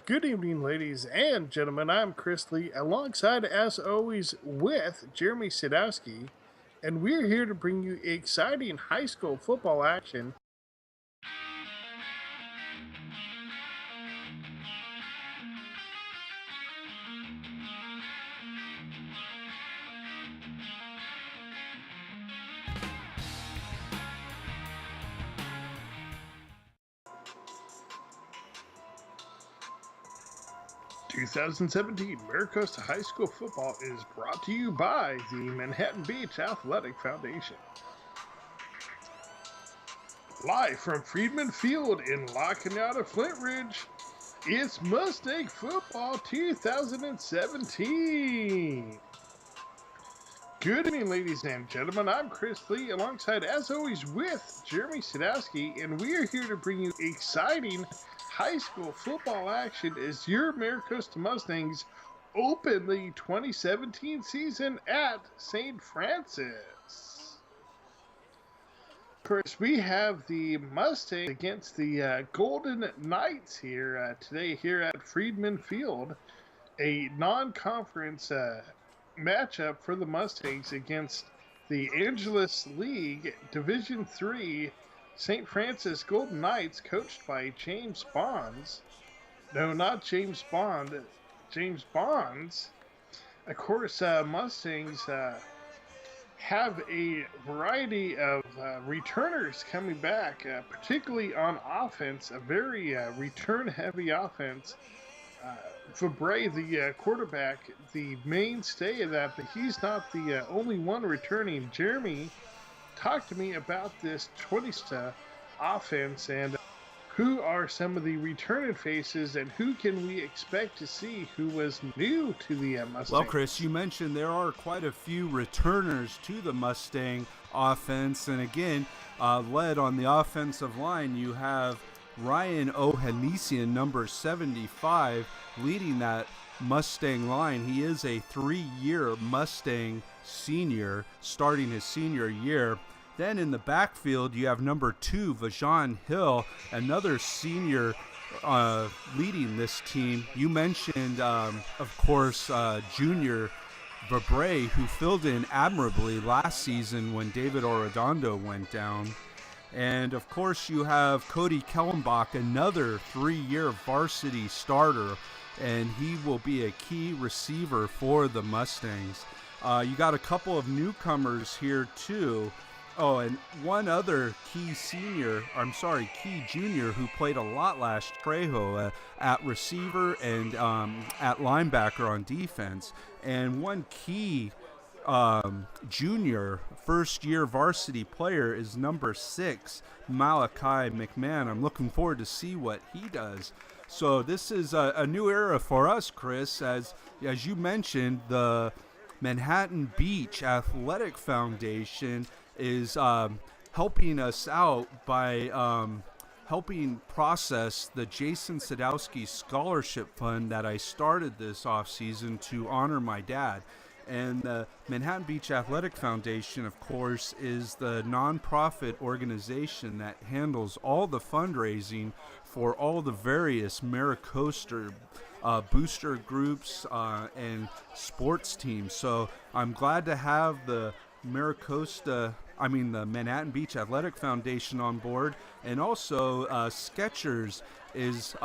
Good evening, ladies and gentlemen. I'm Chris Lee, alongside, as always, with Jeremy Sadowski, and we're here to bring you exciting high school football action. 2017 Maricosta High School football is brought to you by the Manhattan Beach Athletic Foundation. Live from Friedman Field in La Cañada, Flint Ridge, it's Mustang Football 2017. Good evening, ladies and gentlemen. I'm Chris Lee, alongside, as always, with Jeremy Sadowski, and we are here to bring you exciting high school football action as your Maricosta Mustangs open the 2017 season at St. Francis. Of course, we have the Mustangs against the Golden Knights here today here at Friedman Field, a non-conference matchup for the Mustangs against the Angeles League Division III St. Francis Golden Knights, coached by James Bonds. No, not James Bond, James Bonds. Of course, Mustangs have a variety of returners coming back, particularly on offense, a very return-heavy offense. Fabre, the quarterback, the mainstay of that, but he's not the only one returning. Jeremy, talk to me about this 20 offense and who are some of the returning faces and who can we expect to see who was new to the Mustangs? Well, Chris, you mentioned there are quite a few returners to the Mustang offense. And again, led on the offensive line, you have Ryan Ohanesian, number 75, leading that Mustang line. He is a 3-year Mustang senior, starting his senior year. Then in the backfield, you have number 2, Vajon Hill, another senior leading this team. You mentioned, of course, junior Fabre, who filled in admirably last season when David Arredondo went down. And, of course, you have Cody Kellenbach, another 3-year varsity starter, and he will be a key receiver for the Mustangs. You got a couple of newcomers here, too. Oh, and one other key junior who played a lot last Trejo at receiver and at linebacker on defense. And one key junior first-year varsity player is number 6, Malachi McMahon. I'm looking forward to see what he does. So this is a new era for us, Chris. As you mentioned, the Manhattan Beach Athletic Foundation is helping us out by helping process the Jason Sadowski Scholarship Fund that I started this offseason to honor my dad. And the Manhattan Beach Athletic Foundation, of course, is the nonprofit organization that handles all the fundraising for all the various Maricosta booster groups and sports teams. So I'm glad to have the Manhattan Beach Athletic Foundation on board, and also Skechers is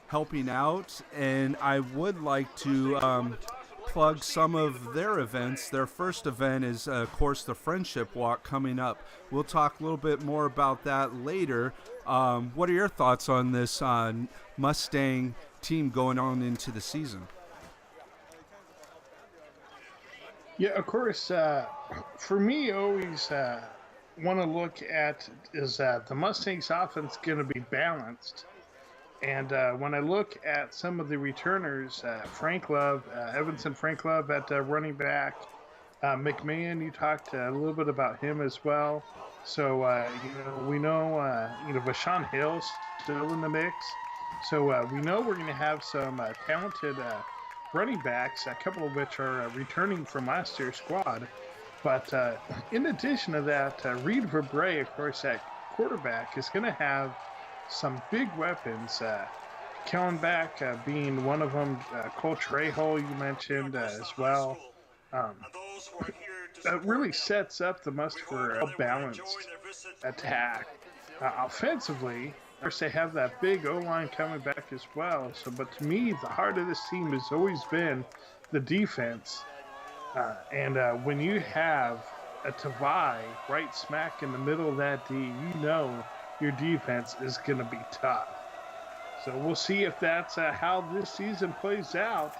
helping out, and I would like to plug some of their events. Their first event is, of course, the Friendship Walk coming up. We'll talk a little bit more about that later. What are your thoughts on this Mustang team going on into the season? Yeah, of course. For me, always want to look at is the Mustangs offense going to be balanced. And when I look at some of the returners, Frank Love, Evanson Frank Love at running back, McMahon, you talked a little bit about him as well. So, we know, Vajon Hill's still in the mix. So we know we're going to have some talented running backs, a couple of which are returning from last year's squad. But in addition to that, Reed Fabre, of course, at quarterback, is going to have some big weapons. coming back, being one of them. Cole Trejo, you mentioned as well. Um, that really sets up the Must for a balanced attack. Offensively, of course, they have that big O-line coming back as well. So, but to me, the heart of this team has always been the defense. And when you have a Tavai right smack in the middle of that D, you know your defense is going to be tough. So we'll see if that's how this season plays out.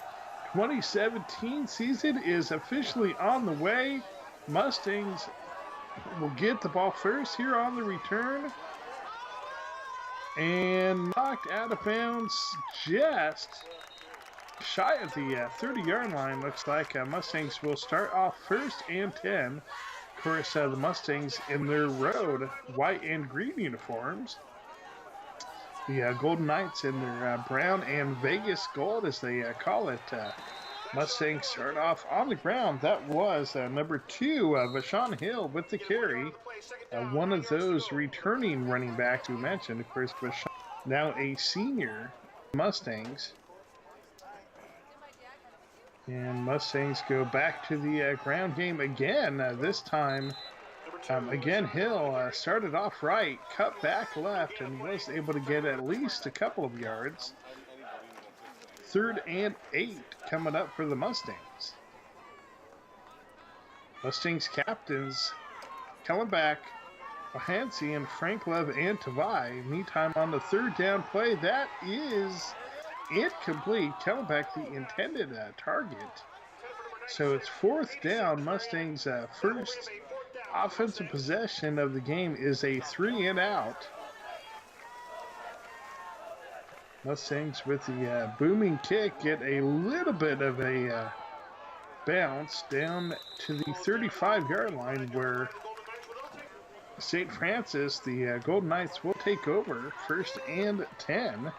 2017 season is officially on the way. Mustangs will get the ball first here on the return. And knocked out of bounds just shy of the 30-yard line. Looks like Mustangs will start off first and 10. Of course, the Mustangs in their road white and green uniforms. The Golden Knights in their brown and Vegas gold, as they call it. Mustangs start off on the ground. That was number 2, Vashon Hill with the carry. One of those returning running backs we mentioned. Of course, Vashon, now a senior. Mustangs. And Mustangs go back to the ground game again. This time, again, Hill started off right, cut back left, and was able to get at least a couple of yards. 3rd and 8 coming up for the Mustangs. Mustangs captains coming back. Hansi and Frank Love and Tavai. Meantime, on the 3rd down play, that is incomplete. Coming back the intended target. So it's 4th down. Mustangs' first offensive possession of the game is a 3 and out. Mustangs with the booming kick get a little bit of a bounce down to the 35-yard line, where St. Francis, the Golden Knights, will take over 1st and 10.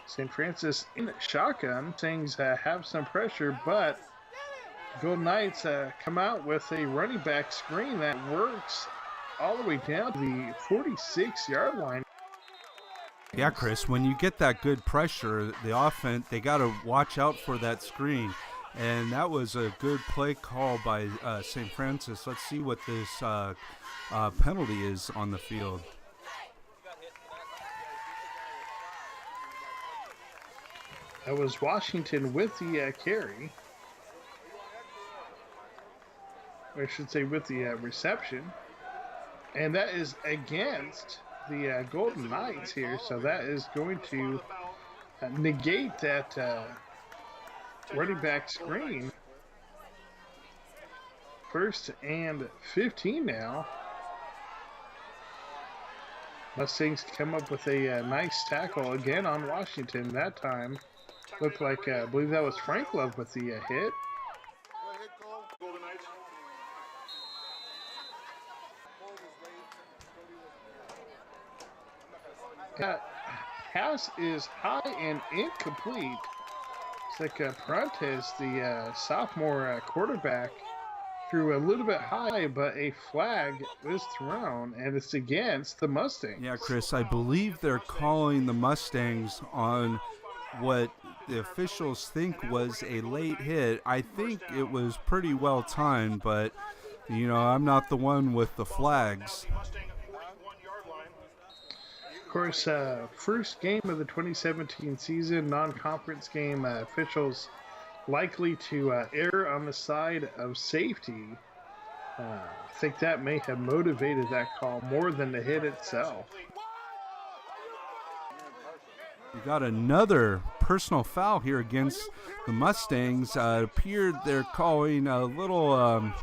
St. Francis in shotgun. Things have some pressure, but Golden Knights come out with a running back screen that works all the way down to the 46-yard line. Yeah, Chris, when you get that good pressure, the offense, they got to watch out for that screen. And that was a good play call by St. Francis. Let's see what this penalty is on the field. That was Washington with the carry. Or I should say with the reception. And that is against the Golden Knights here. So that is going to negate that running back screen. 1st and 15 now. Mustangs come up with a nice tackle again on Washington. That time looked like, I believe that was Frank Love with the hit. Pass is high and incomplete. It's like Pruntis, the sophomore quarterback, threw a little bit high, but a flag was thrown, and it's against the Mustangs. Yeah, Chris, I believe they're calling the Mustangs on what the officials think was a late hit. I think it was pretty well timed, but, you know, I'm not the one with the flags. Of course, first game of the 2017 season, non-conference game, officials likely to err on the side of safety. I think that may have motivated that call more than the hit itself. We got another personal foul here against the Mustangs. It appeared they're calling a little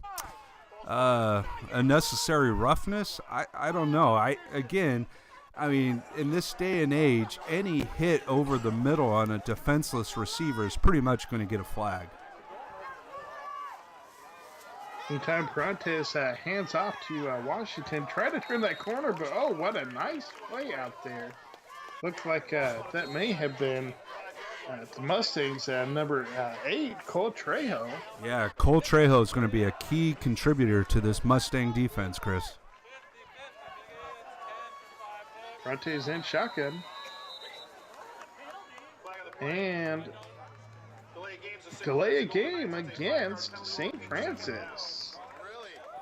unnecessary roughness. I don't know. I mean, in this day and age, any hit over the middle on a defenseless receiver is pretty much going to get a flag. Meantime, Pruntis hands off to Washington. Try to turn that corner, but oh, what a nice play out there. Looks like that may have been the Mustangs' number 8, Cole Trejo. Yeah, Cole Trejo is going to be a key contributor to this Mustang defense, Chris. Pruntis in shotgun. and delay a game against St. Francis.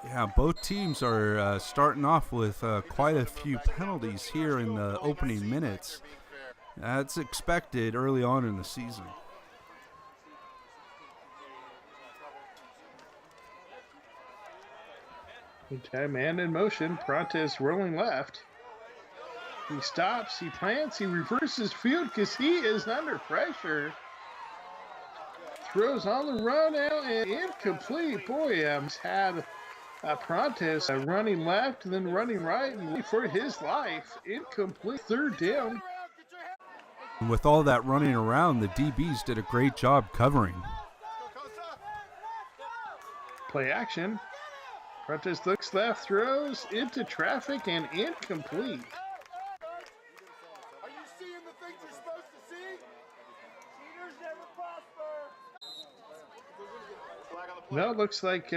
Yeah, both teams are starting off with quite a few penalties here in the opening minutes. That's expected early on in the season. Meantime, and in motion, Prontes rolling left. He stops, he plants, he reverses field because he is under pressure. Throws on the run out and incomplete. Boy, he's had Prontes running left, then running right, and for his life. Incomplete, third down. And with all that running around, the DBs did a great job covering. Play action. Prontes looks left, throws into traffic, and incomplete. Are you seeing the things you're supposed to see? Cheaters never prosper. No, it looks like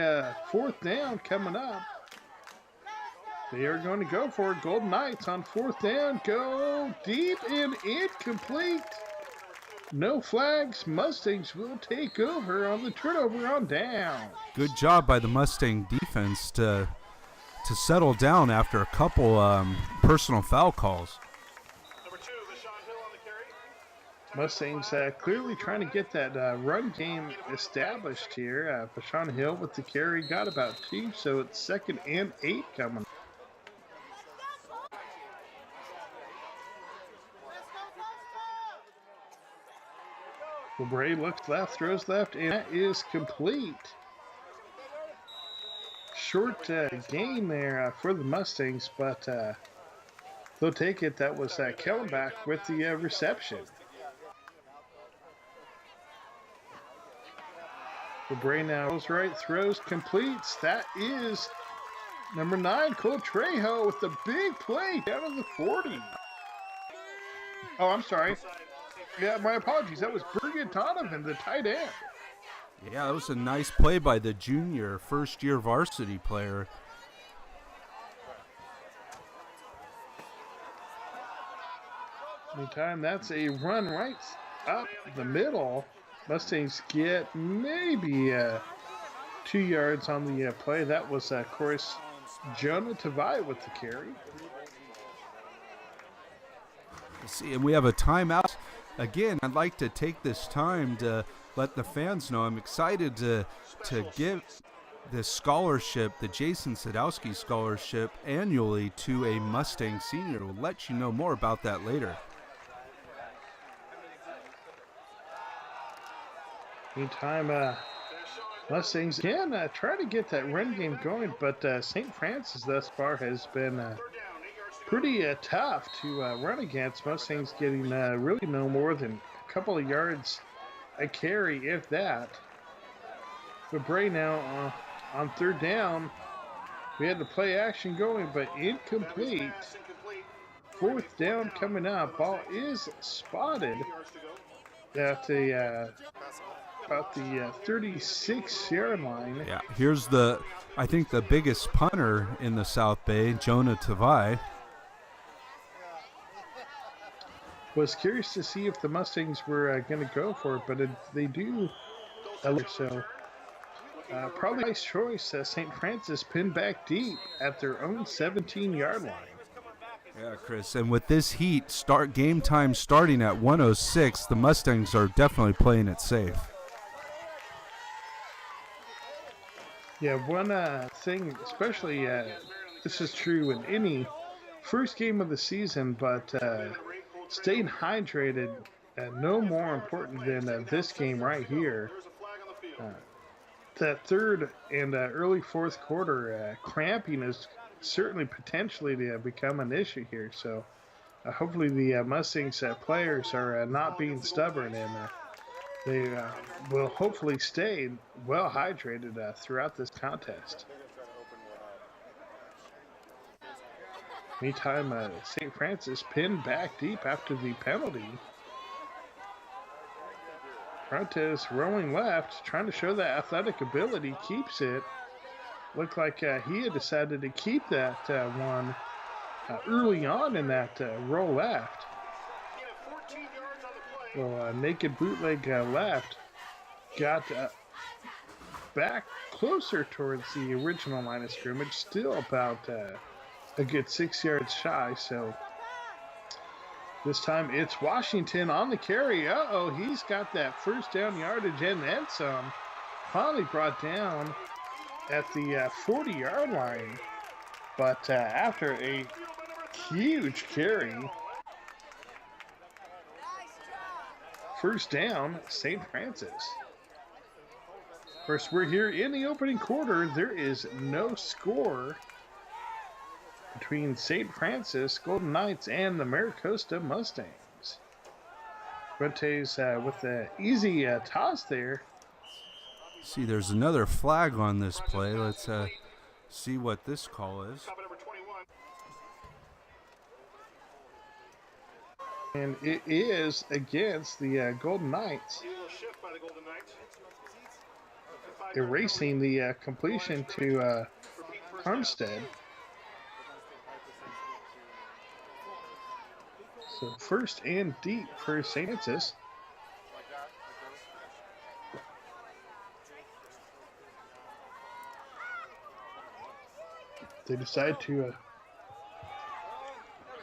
fourth down coming up. They are going to go for it. Golden Knights on fourth down. Go deep and incomplete. No flags. Mustangs will take over on the turnover on down. Good job by the Mustang defense to settle down after a couple personal foul calls. Mustangs clearly trying to get that run game established here. Bashan Hill with the carry got about 2, so it's 2nd and 8 coming. Bray looks left, throws left, and that is complete. Short gain there for the Mustangs, but they'll take it. That was Kellenbach with the reception. Bray now goes right, throws, completes. That is number 9, Cole Trejo with the big play down to the 40. Oh, I'm sorry. Yeah, my apologies. That was Bergen Donovan, the tight end. Yeah, that was a nice play by the junior, first-year varsity player. Meantime, that's a run right up the middle. Mustangs get maybe 2 yards on the play. That was, of course, Jonah Tavai with the carry. See, and we have a timeout. Again, I'd like to take this time to let the fans know I'm excited to give this scholarship, the Jason Sadowski Scholarship, annually to a Mustang senior. We'll let you know more about that later. Meantime, Mustangs again try to get that run game going, but St. Francis thus far has been pretty tough to run against. Mustangs getting really no more than a couple of yards a carry, if that. But Bray now on third down. We had the play action going, but incomplete. Fourth down coming up. Ball is spotted at the about the 36-yard line. Yeah, here's I think the biggest punter in the South Bay, Jonah Tavai. Was curious to see if the Mustangs were going to go for it, but they do. So probably nice choice. St. Francis pinned back deep at their own 17-yard line. Yeah, Chris, and with this heat, game time starting at 1:06, the Mustangs are definitely playing it safe. Yeah, one thing, especially this is true in any first game of the season, but staying hydrated, no more important than this game right here. That third and early fourth quarter, cramping is certainly potentially to become an issue here. So hopefully the Mustangs players are not being stubborn, and they will hopefully stay well hydrated throughout this contest. Meantime, St. Francis pinned back deep after the penalty. Prontes rolling left, trying to show that athletic ability, keeps it. Looked like he had decided to keep that one early on in that roll left. Well, naked bootleg left. Got back closer towards the original line of scrimmage. Still about a good 6 yards shy. So this time it's Washington on the carry. Uh-oh, he's got that first down yardage and then some. Finally brought down at the 40-yard line. But after a huge carry, first down, St. Francis. Of course, we're here in the opening quarter. There is no score between St. Francis Golden Knights and the Maricosta Mustangs. Fuentes with the easy toss there. See, there's another flag on this play. Let's see what this call is. And it is against the Golden Knights. Erasing the completion to Armstead. So first and deep for St. Francis. They decide to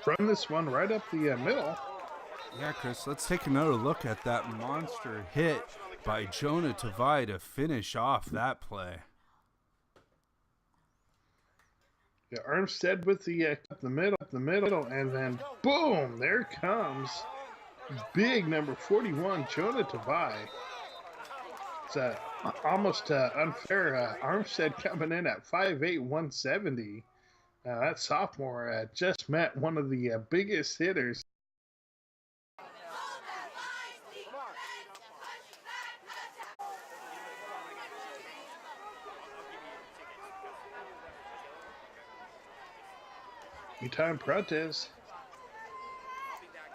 run this one right up the middle. Yeah, Chris, let's take another look at that monster hit by Jonah Tavai to finish off that play. Yeah, Armstead with the middle, and then boom, there comes big number 41, Jonah Tavai. It's almost unfair. Armstead coming in at 5'8", 170. That sophomore just met one of the biggest hitters. Meantime, Prentes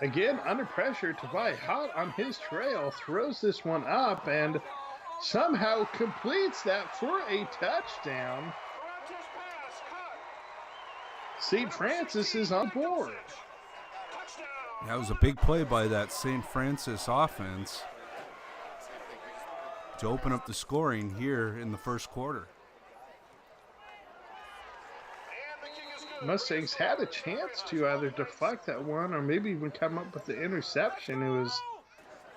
again under pressure. Tavai hot on his trail, throws this one up and somehow completes that for a touchdown. St. Francis is on board. That was a big play by that St. Francis offense to open up the scoring here in the first quarter. Mustangs had a chance to either deflect that one or maybe even come up with the interception. It was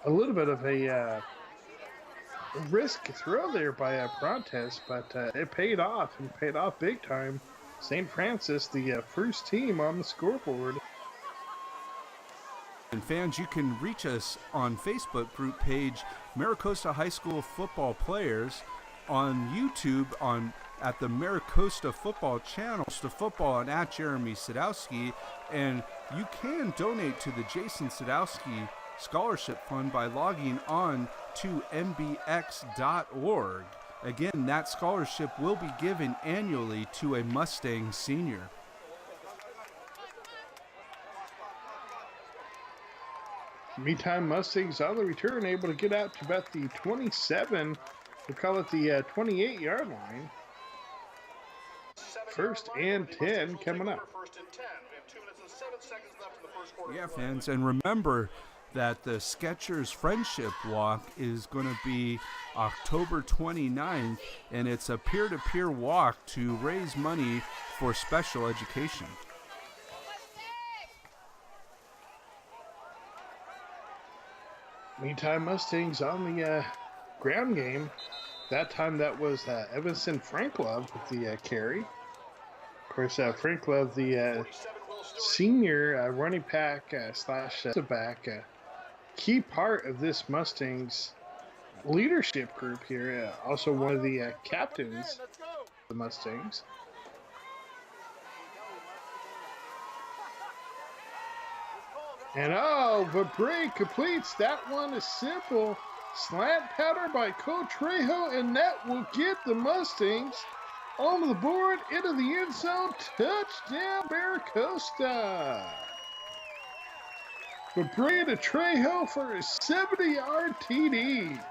a little bit of a risk throw there by Prentes, but it paid off, and paid off big time. St. Francis, the first team on the scoreboard. And fans, you can reach us on Facebook group page Maricosta High School Football Players, on YouTube at the Maricosta Football Channel, to football and at Jeremy Sadowski, and you can donate to the Jason Sadowski Scholarship Fund by logging on to mbx.org. Again, that scholarship will be given annually to a Mustang senior. Meantime, Mustangs on the return, able to get out to about the 27, we'll call it the 28-yard line. First and 10 coming up. Yeah, fans, and remember that the Skechers Friendship Walk is going to be October 29th, and it's a peer-to-peer walk to raise money for special education. Meantime, Mustangs on the ground game. That time that was Evanson Franklove with the carry. Of course, Franklove, the senior running back slash back, key part of this Mustangs leadership group here. Also one of the captains of the Mustangs. And Vabray completes. That one is simple. Slant pattern by Coach Trejo, and that will get the Mustangs on the board into the end zone. Touchdown, Maricosta. Vabray to Trejo for a 70-yard TD.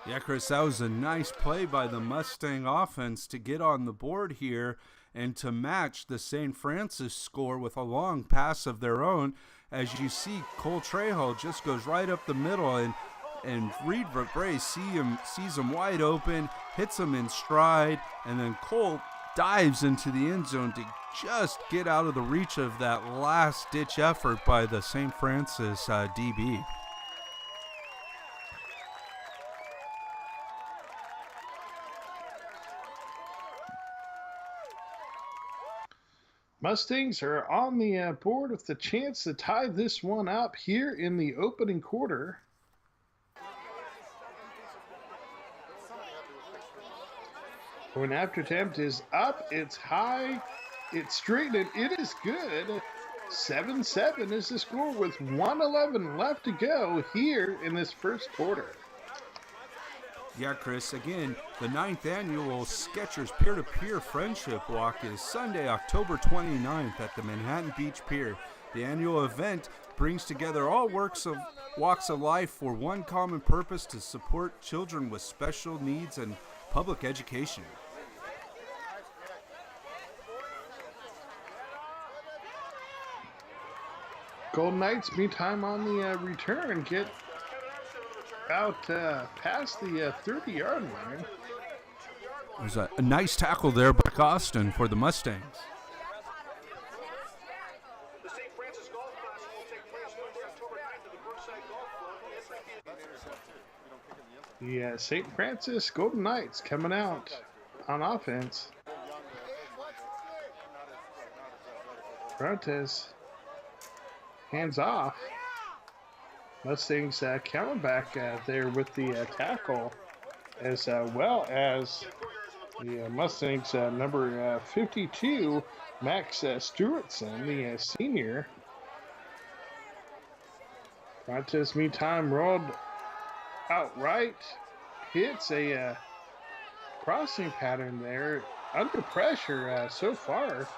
Yeah, Chris, that was a nice play by the Mustang offense to get on the board here. and to match the St. Francis score with a long pass of their own. As you see, Cole Trejo just goes right up the middle, and Reed Verbrae sees him wide open, hits him in stride, and then Cole dives into the end zone to just get out of the reach of that last-ditch effort by the St. Francis DB. Mustangs are on the board with the chance to tie this one up here in the opening quarter. Point after attempt is up, it's high, it's straight, and it is good. 7-7 is the score with 1:11 left to go here in this first quarter. Yeah, Chris, again, the 9th annual Skechers Peer-to-Peer Friendship Walk is Sunday, October 29th at the Manhattan Beach Pier. The annual event brings together all walks of life for one common purpose: to support children with special needs and public education. Golden Knights, meantime, on the return, get out past the 30-yard line. There's a nice tackle there by Austin for the Mustangs. The St. Francis Golf Classic will take place Monday, October 9th at the Brookside Golf Club. The St. Francis Golden Knights coming out on offense. Frontes hands off. Mustangs coming back there with the tackle, as well as the Mustangs number 52, Max Stewartson, the senior. Frontes, meantime, rolled outright, hits a crossing pattern there, under pressure so far.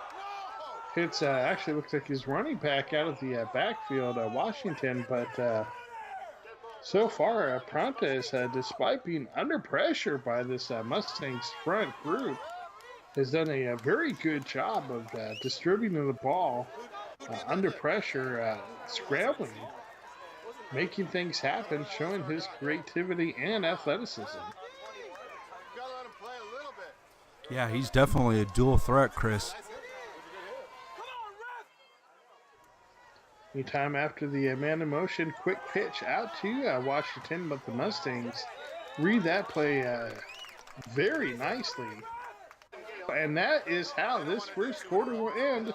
Hits actually looks like he's running back out of the backfield, Washington, but so far, Frontes, despite being under pressure by this Mustangs front group, has done a very good job of distributing the ball under pressure, scrambling, making things happen, showing his creativity and athleticism. Yeah, he's definitely a dual threat, Chris. Anytime after the man in motion, quick pitch out to Washington, but the Mustangs read that play very nicely. And that is how this first quarter will end.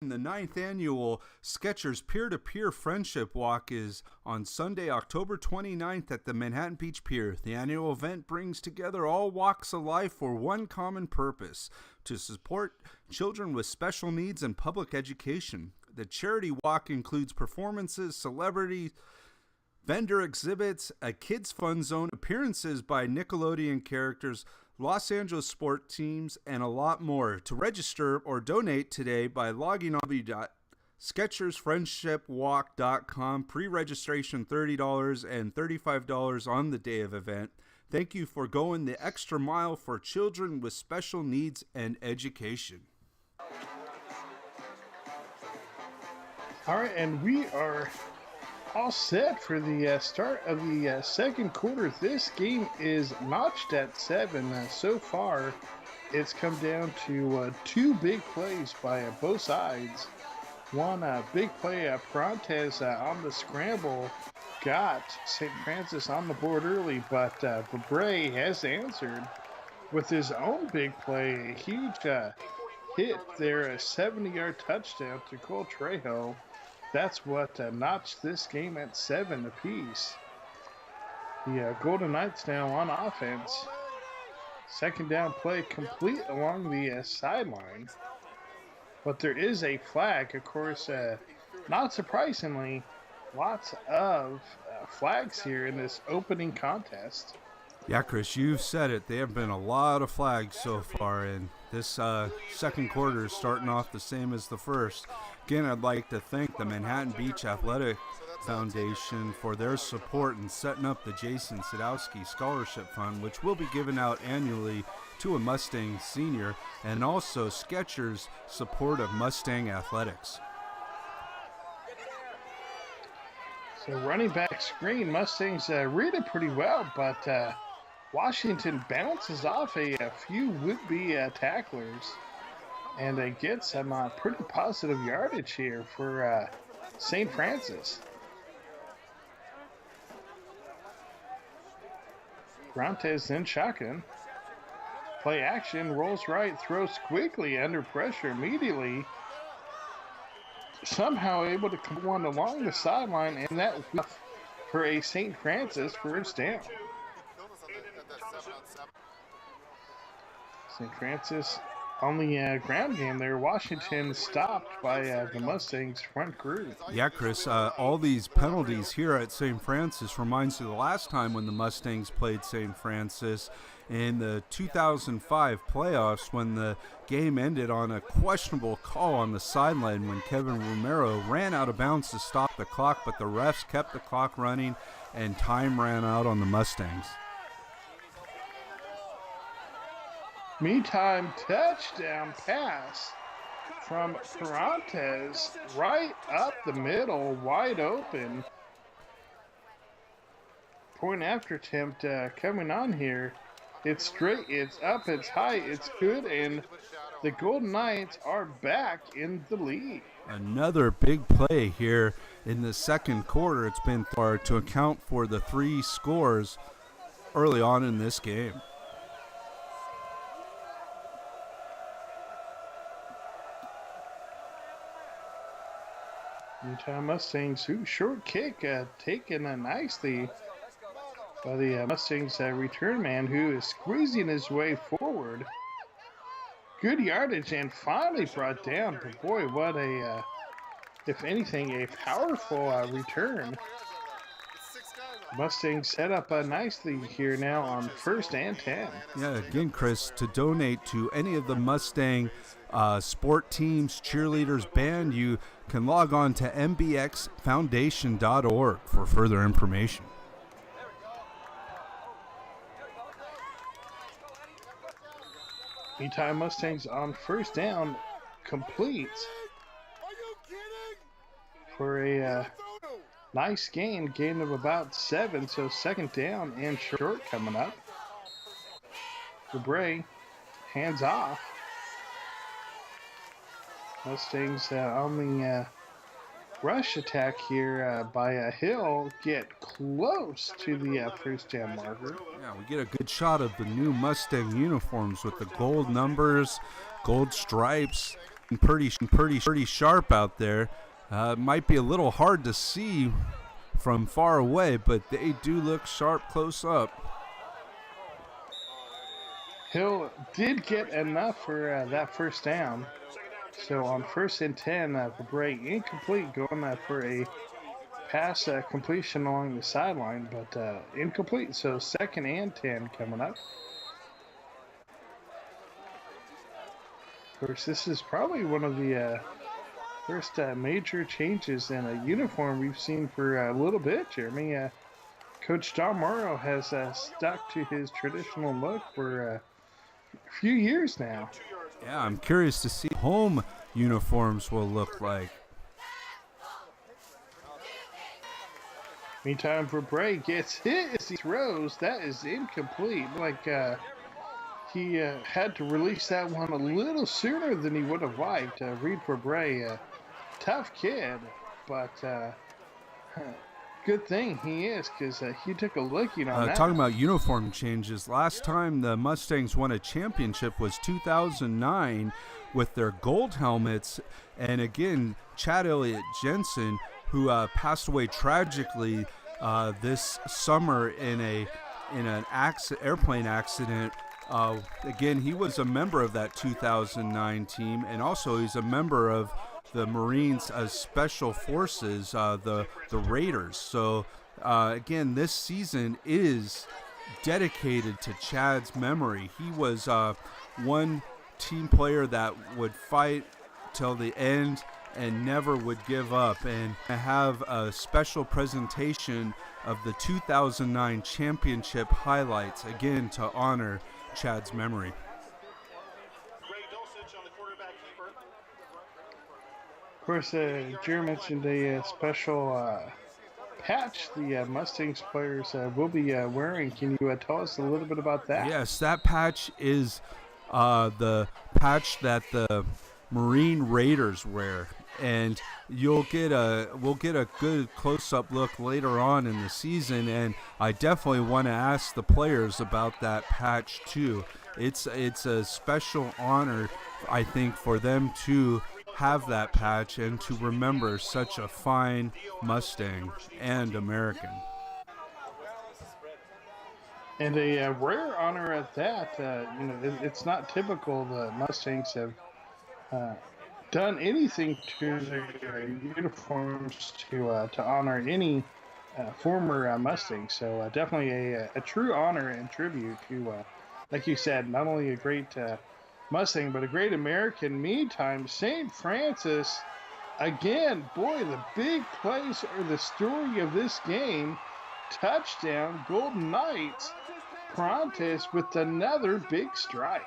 The 9th annual Skechers Peer-to-Peer Friendship Walk is on Sunday, October 29th at the Manhattan Beach Pier. The annual event brings together all walks of life for one common purpose: to support children with special needs and public education. The charity walk includes performances, celebrities, vendor exhibits, a kids fun zone, appearances by Nickelodeon characters, Los Angeles sports teams, and a lot more. To register or donate today by logging on to SkechersFriendshipWalk.com. Pre-registration $30 and $35 on the day of event. Thank you for going the extra mile for children with special needs and education. All right, and we are all set for the start of the second quarter. This game is notched at 7. So far, it's come down to 2 big plays by both sides. One big play, Frontes on the scramble got St. Francis on the board early, but Verbrae has answered with his own big play. A huge hit there, a 70-yard touchdown to Cole Trejo. That's what notched this game at 7 apiece. The Golden Knights now on offense. Second down play complete along the sideline. But there is a flag, of course, not surprisingly, lots of flags here in this opening contest. Yeah, Chris, you've said it. There have been a lot of flags so far, and This second quarter is starting off the same as the first. Again, I'd like to thank the Manhattan Beach Athletic Foundation for their support in setting up the Jason Sadowski Scholarship Fund, which will be given out annually to a Mustang senior, and also Skechers' support of Mustang athletics. So running back screen, Mustangs read it pretty well, but Washington bounces off a few would-be tacklers and gets some pretty positive yardage here for St. Francis. Grantes in shotgun. Play action, rolls right, throws quickly under pressure immediately. Somehow able to come one along the sideline, and that for a St. Francis first down. St. Francis on the ground game there. Washington stopped by the Mustangs front crew. Yeah, Chris, all these penalties here at St. Francis reminds you of the last time when the Mustangs played St. Francis in the 2005 playoffs, when the game ended on a questionable call on the sideline when Kevin Romero ran out of bounds to stop the clock, but the refs kept the clock running and time ran out on the Mustangs. Meantime, touchdown pass from Grantes right up the middle, wide open. Point after attempt coming on here. It's straight, it's up, it's high, it's good, and the Golden Knights are back in the lead. Another big play here in the second quarter. It's been hard to account for the 3 scores early on in this game. Utah Mustangs, short kick taken nicely by the Mustangs return man, who is squeezing his way forward. Good yardage and finally brought down. But boy, what a, if anything, a powerful return. Mustangs set up nicely here now on 1st and 10. Yeah, again, Chris, to donate to any of the Mustang sport teams, cheerleaders, band, you can log on to mbxfoundation.org for further information. Meantime, Mustangs on 1st down, complete for a nice gain of about 7, so 2nd down and short coming up. Debray, hands off. Mustangs on the rush attack here by a Hill get close to the 1st down marker. Yeah, we get a good shot of the new Mustang uniforms with the gold numbers, gold stripes, and pretty sharp out there. Might be a little hard to see from far away, but they do look sharp close up. Hill did get enough for that 1st down. So on 1st and 10, Debray incomplete, going for a pass completion along the sideline, but incomplete. So 2nd and 10 coming up. Of course, this is probably one of the first major changes in a uniform we've seen for a little bit, Jeremy. Coach Don Morrow has stuck to his traditional look for a few years now. Yeah, I'm curious to see what home uniforms will look like. Meantime, Debray gets hit as he throws. That is incomplete. Like he had to release that one a little sooner than he would have liked. Reed Debray, tough kid, but good thing he is, because he took a licking on that. Talking about uniform changes, last time the Mustangs won a championship was 2009 with their gold helmets, and again, Chad Elliott Jensen, who passed away tragically this summer in an airplane accident. Again, he was a member of that 2009 team, and also he's a member of the Marines Special Forces, the Raiders. So again, this season is dedicated to Chad's memory. He was one team player that would fight till the end and never would give up. And I have a special presentation of the 2009 championship highlights, again to honor Chad's memory. Ray Dulcich on the quarterback keeper. Of course, Jerry mentioned a special patch the Mustangs players will be wearing. Can you tell us a little bit about that? Yes, that patch is the patch that the Marine Raiders wear, and we'll get a good close-up look later on in the season. And I definitely want to ask the players about that patch too. It's a special honor, I think, for them to have that patch and to remember such a fine Mustang and American. And a rare honor at that. It's not typical the Mustangs have done anything to their uniforms to honor any former Mustang. So definitely a true honor and tribute to, like you said, not only a great Mustang, but a great American. Meantime, St. Francis, again, boy, the big plays are the story of this game. Touchdown, Golden Knights. Prontes with another big strike.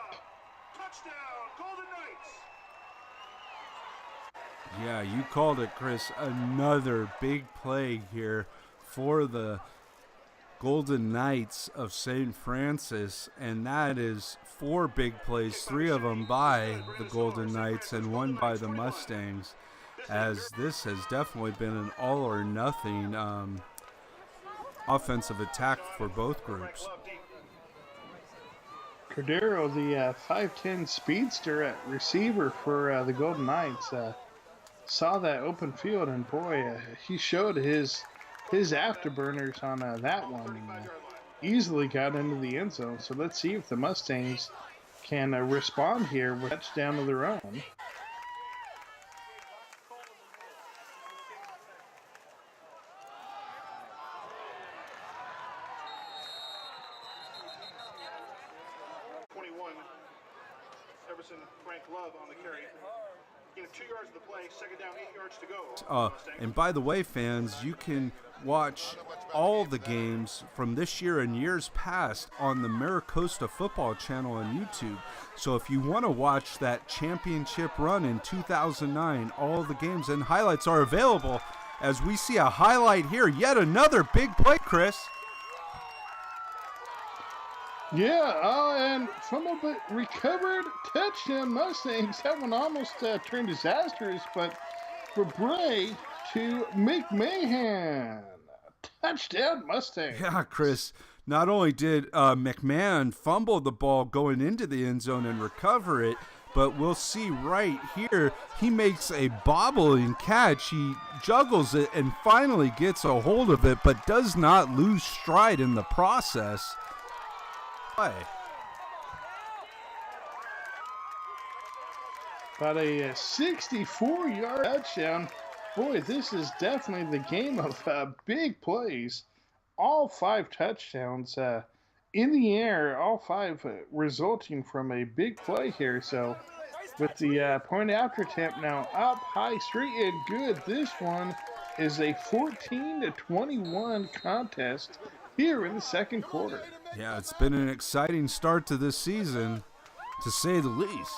Touchdown, Golden Knights. Yeah, you called it, Chris. Another big play here for the Golden Knights of St. Francis, and that is 4 big plays, 3 of them by the Golden Knights and 1 by the Mustangs, as this has definitely been an all-or-nothing offensive attack for both groups. Cordero, the 5'10 speedster at receiver for the Golden Knights, saw that open field, and boy, he showed his afterburners on that one and easily got into the end zone. So let's see if the Mustangs can respond here with a touchdown of their own. Everson Frank Love on the carry. 2 yards of the play, second down, 8 yards to go. And by the way, fans, you can watch all the games from this year and years past on the Maricosta Football Channel on YouTube. So if you want to watch that championship run in 2009, all the games and highlights are available, as we see a highlight here. Yet another big play, Chris. Yeah, and fumble recovered, touchdown Mustangs. That one almost turned disastrous, but for Bray to McMahon. Touchdown Mustangs. Yeah, Chris. Not only did McMahon fumble the ball going into the end zone and recover it, but we'll see right here, he makes a bobbling catch. He juggles it and finally gets a hold of it, but does not lose stride in the process. Play. About a 64-yard touchdown. Boy, this is definitely the game of big plays. All 5 touchdowns in the air, all 5 resulting from a big play here. So with the point after attempt now up high, straight and good. This one is a 14-21 contest here in the second quarter. Yeah, it's been an exciting start to this season, to say the least.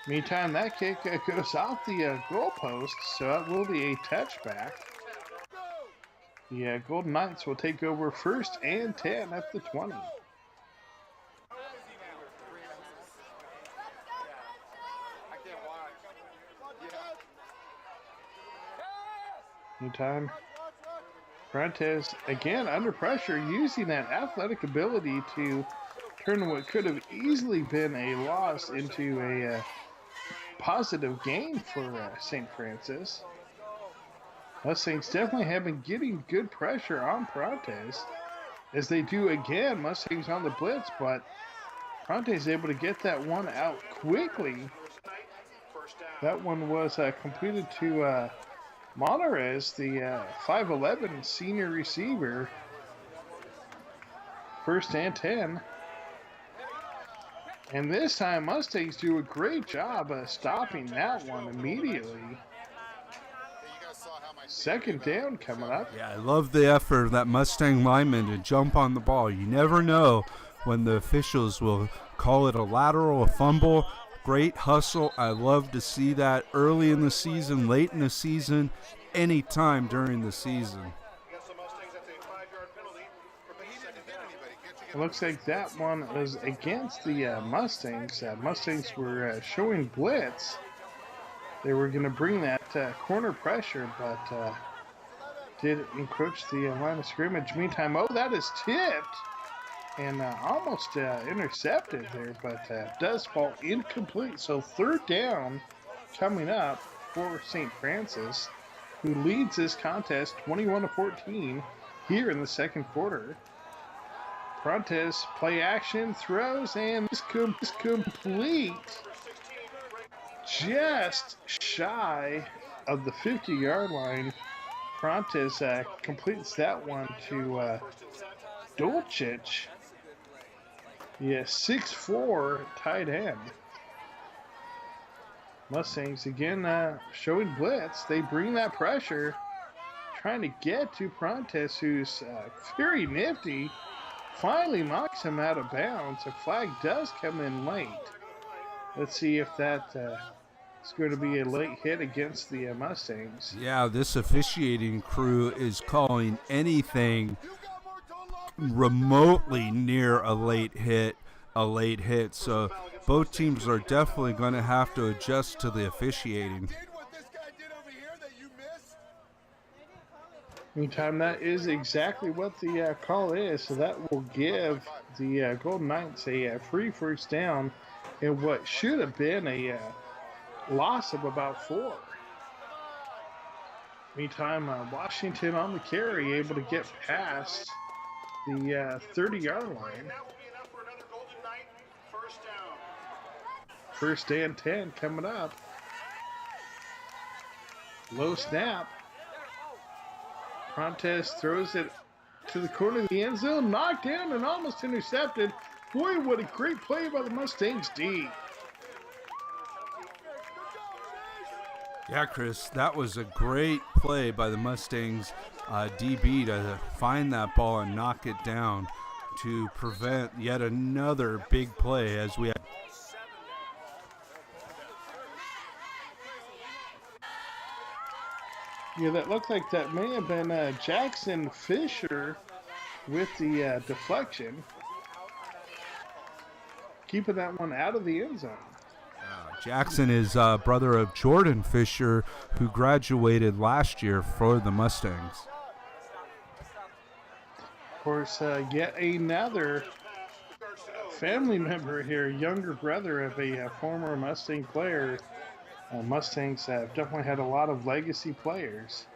Meantime, that kick goes off the goalpost, so it will be a touchback. The Golden Knights will take over first and 10 at the 20. Meantime, Prontes, again, under pressure, using that athletic ability to turn what could have easily been a loss into a positive gain for St. Francis. Mustangs definitely have been getting good pressure on Prontes, as they do again. Mustangs on the blitz, but Prontes able to get that one out quickly. That one was completed to Monterez, the 5'11 senior receiver. First and 10 And this time, Mustangs do a great job of stopping that one immediately. Second down coming up. Yeah, I love the effort of that Mustang lineman to jump on the ball. You never know when the officials will call it a lateral, a fumble. Great hustle. I love to see that early in the season, late in the season, anytime during the season. It looks like that one was against the Mustangs. Mustangs were showing blitz. They were going to bring that corner pressure, but did encroach the line of scrimmage. Meantime, that is tipped and almost intercepted there, but does fall incomplete. So third down coming up for St. Francis, who leads this contest 21-14 here in the second quarter. Prentice, play action, throws, and this complete. Just shy of the 50-yard line. Prentice completes that one to Dolcic. Yes, 6'4" tight end. Mustangs again showing blitz. They bring that pressure, trying to get to Prentice, who's very nifty. Finally knocks him out of bounds. A flag does come in late. Let's see if that is going to be a late hit against the Mustangs. Yeah, this officiating crew is calling anything remotely near a late hit. So both teams are definitely going to have to adjust to the officiating. Meantime, that is exactly what the call is, so that will give the Golden Knights a free first down in what should have been a loss of about 4. Meantime, Washington on the carry, able to get past the 30-yard line. First and 10 coming up. Low snap. Prentice throws it to the corner of the end zone, knocked down and almost intercepted. Boy, what a great play by the Mustangs D. Yeah, Chris, that was a great play by the Mustangs DB to find that ball and knock it down to prevent yet another big play as we had. Yeah, that looked like that may have been Jackson Fisher with the deflection. Keeping that one out of the end zone. Jackson is brother of Jordan Fisher, who graduated last year for the Mustangs. Of course, yet another family member here, younger brother of a former Mustang player. Mustangs have definitely had a lot of legacy players.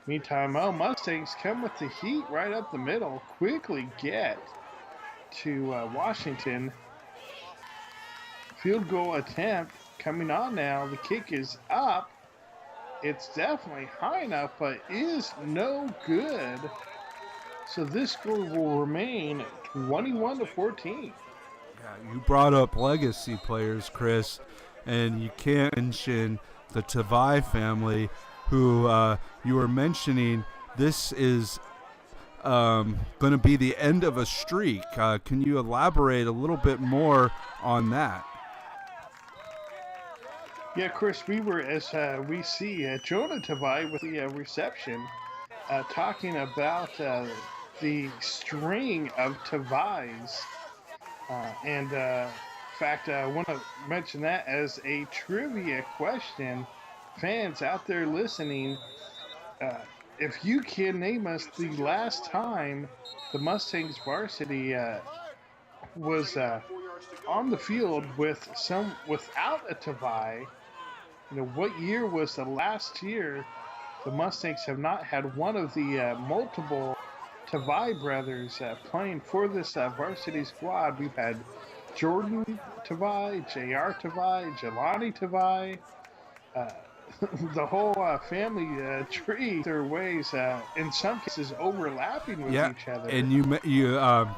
Meantime, Mustangs come with the heat right up the middle, quickly get to Washington. Field goal attempt coming on now. The kick is up. It's definitely high enough, but is no good. So this score will remain 21-14. Yeah, you brought up legacy players, Chris, and you can't mention the Tavai family, who you were mentioning. This is going to be the end of a streak. Can you elaborate a little bit more on that? Yeah, Chris, we were, as we see, Jonah Tavai with the reception, talking about the string of Tavais. In fact, I want to mention that as a trivia question. Fans out there listening, if you can name us the last time the Mustangs varsity was on the field without a Tavai, what year was the last year the Mustangs have not had one of the multiple Tavai brothers playing for this varsity squad? We've had Jordan Tavai, J.R. Tavai, Jelani Tavai, the whole family tree, their ways, in some cases, overlapping with each other. And you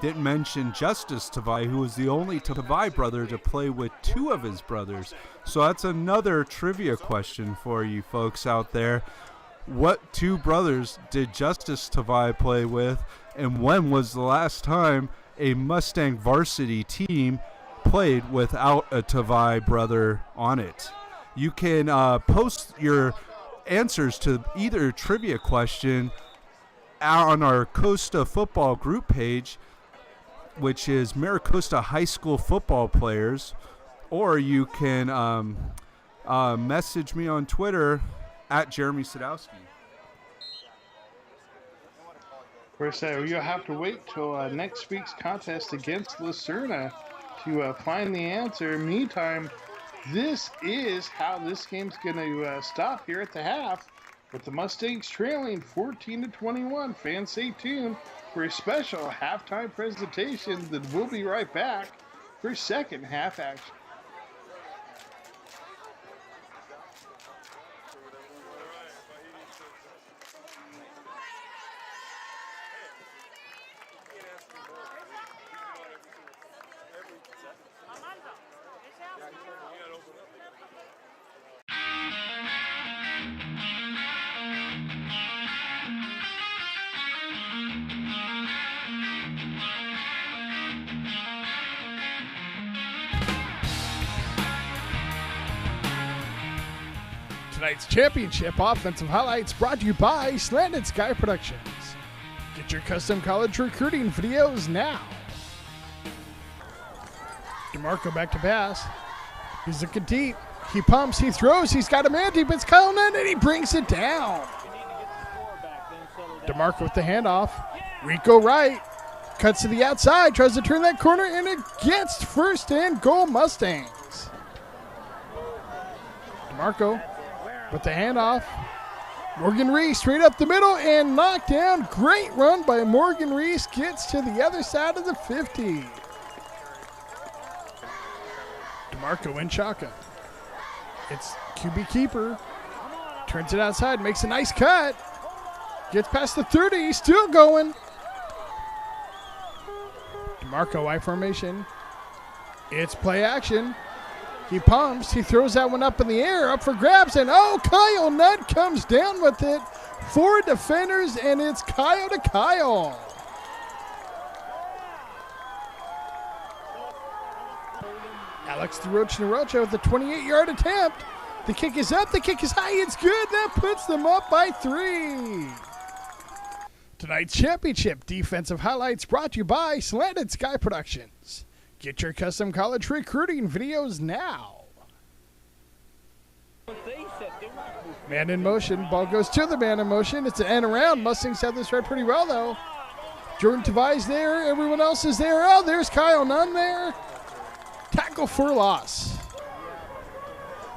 didn't mention Justice Tavai, who was the only Tavai brother to play with two of his brothers. So that's another trivia question for you folks out there. What two brothers did Justice Tavai play with, and when was the last time a Mustang varsity team played without a Tavai brother on it? You can post your answers to either trivia question on our Costa football group page, which is Maricosta High School football players, or you can message me on Twitter at Jeremy Sadowski. Of course, you'll have to wait till next week's contest against Lucerna to find the answer. Meantime, this is how this game's going to stop here at the half, with the Mustangs trailing 14-21. Fans, stay tuned for a special halftime presentation that we'll be right back for second half action. Tonight's championship offensive highlights brought to you by Slanted Sky Productions. Get your custom college recruiting videos now. DeMarco back to pass. He's looking deep. He pumps, he throws, he's got a man deep. It's Kyle Nunn, and he brings it down. DeMarco with the handoff. Rico right. Cuts to the outside, tries to turn that corner, and it gets first and goal Mustangs. DeMarco with the handoff. Morgan Reese straight up the middle and knocked down. Great run by Morgan Reese. Gets to the other side of the 50. DeMarco in shotgun. It's QB keeper. Turns it outside, makes a nice cut. Gets past the 30, still going. DeMarco I formation. It's play action. He pumps, he throws that one up in the air, up for grabs, and Kyle Nutt comes down with it. 4 defenders, and it's Kyle to Kyle. Alex DeRocha with the 28-yard attempt. The kick is up, the kick is high, it's good. That puts them up by 3. Tonight's championship defensive highlights brought to you by Slanted Sky Productions. Get your custom college recruiting videos now. Man in motion. Ball goes to the man in motion. It's an end around. Mustangs have this right pretty well, though. Jordan Tavai's there. Everyone else is there. Oh, there's Kyle Nunn there. Tackle for loss.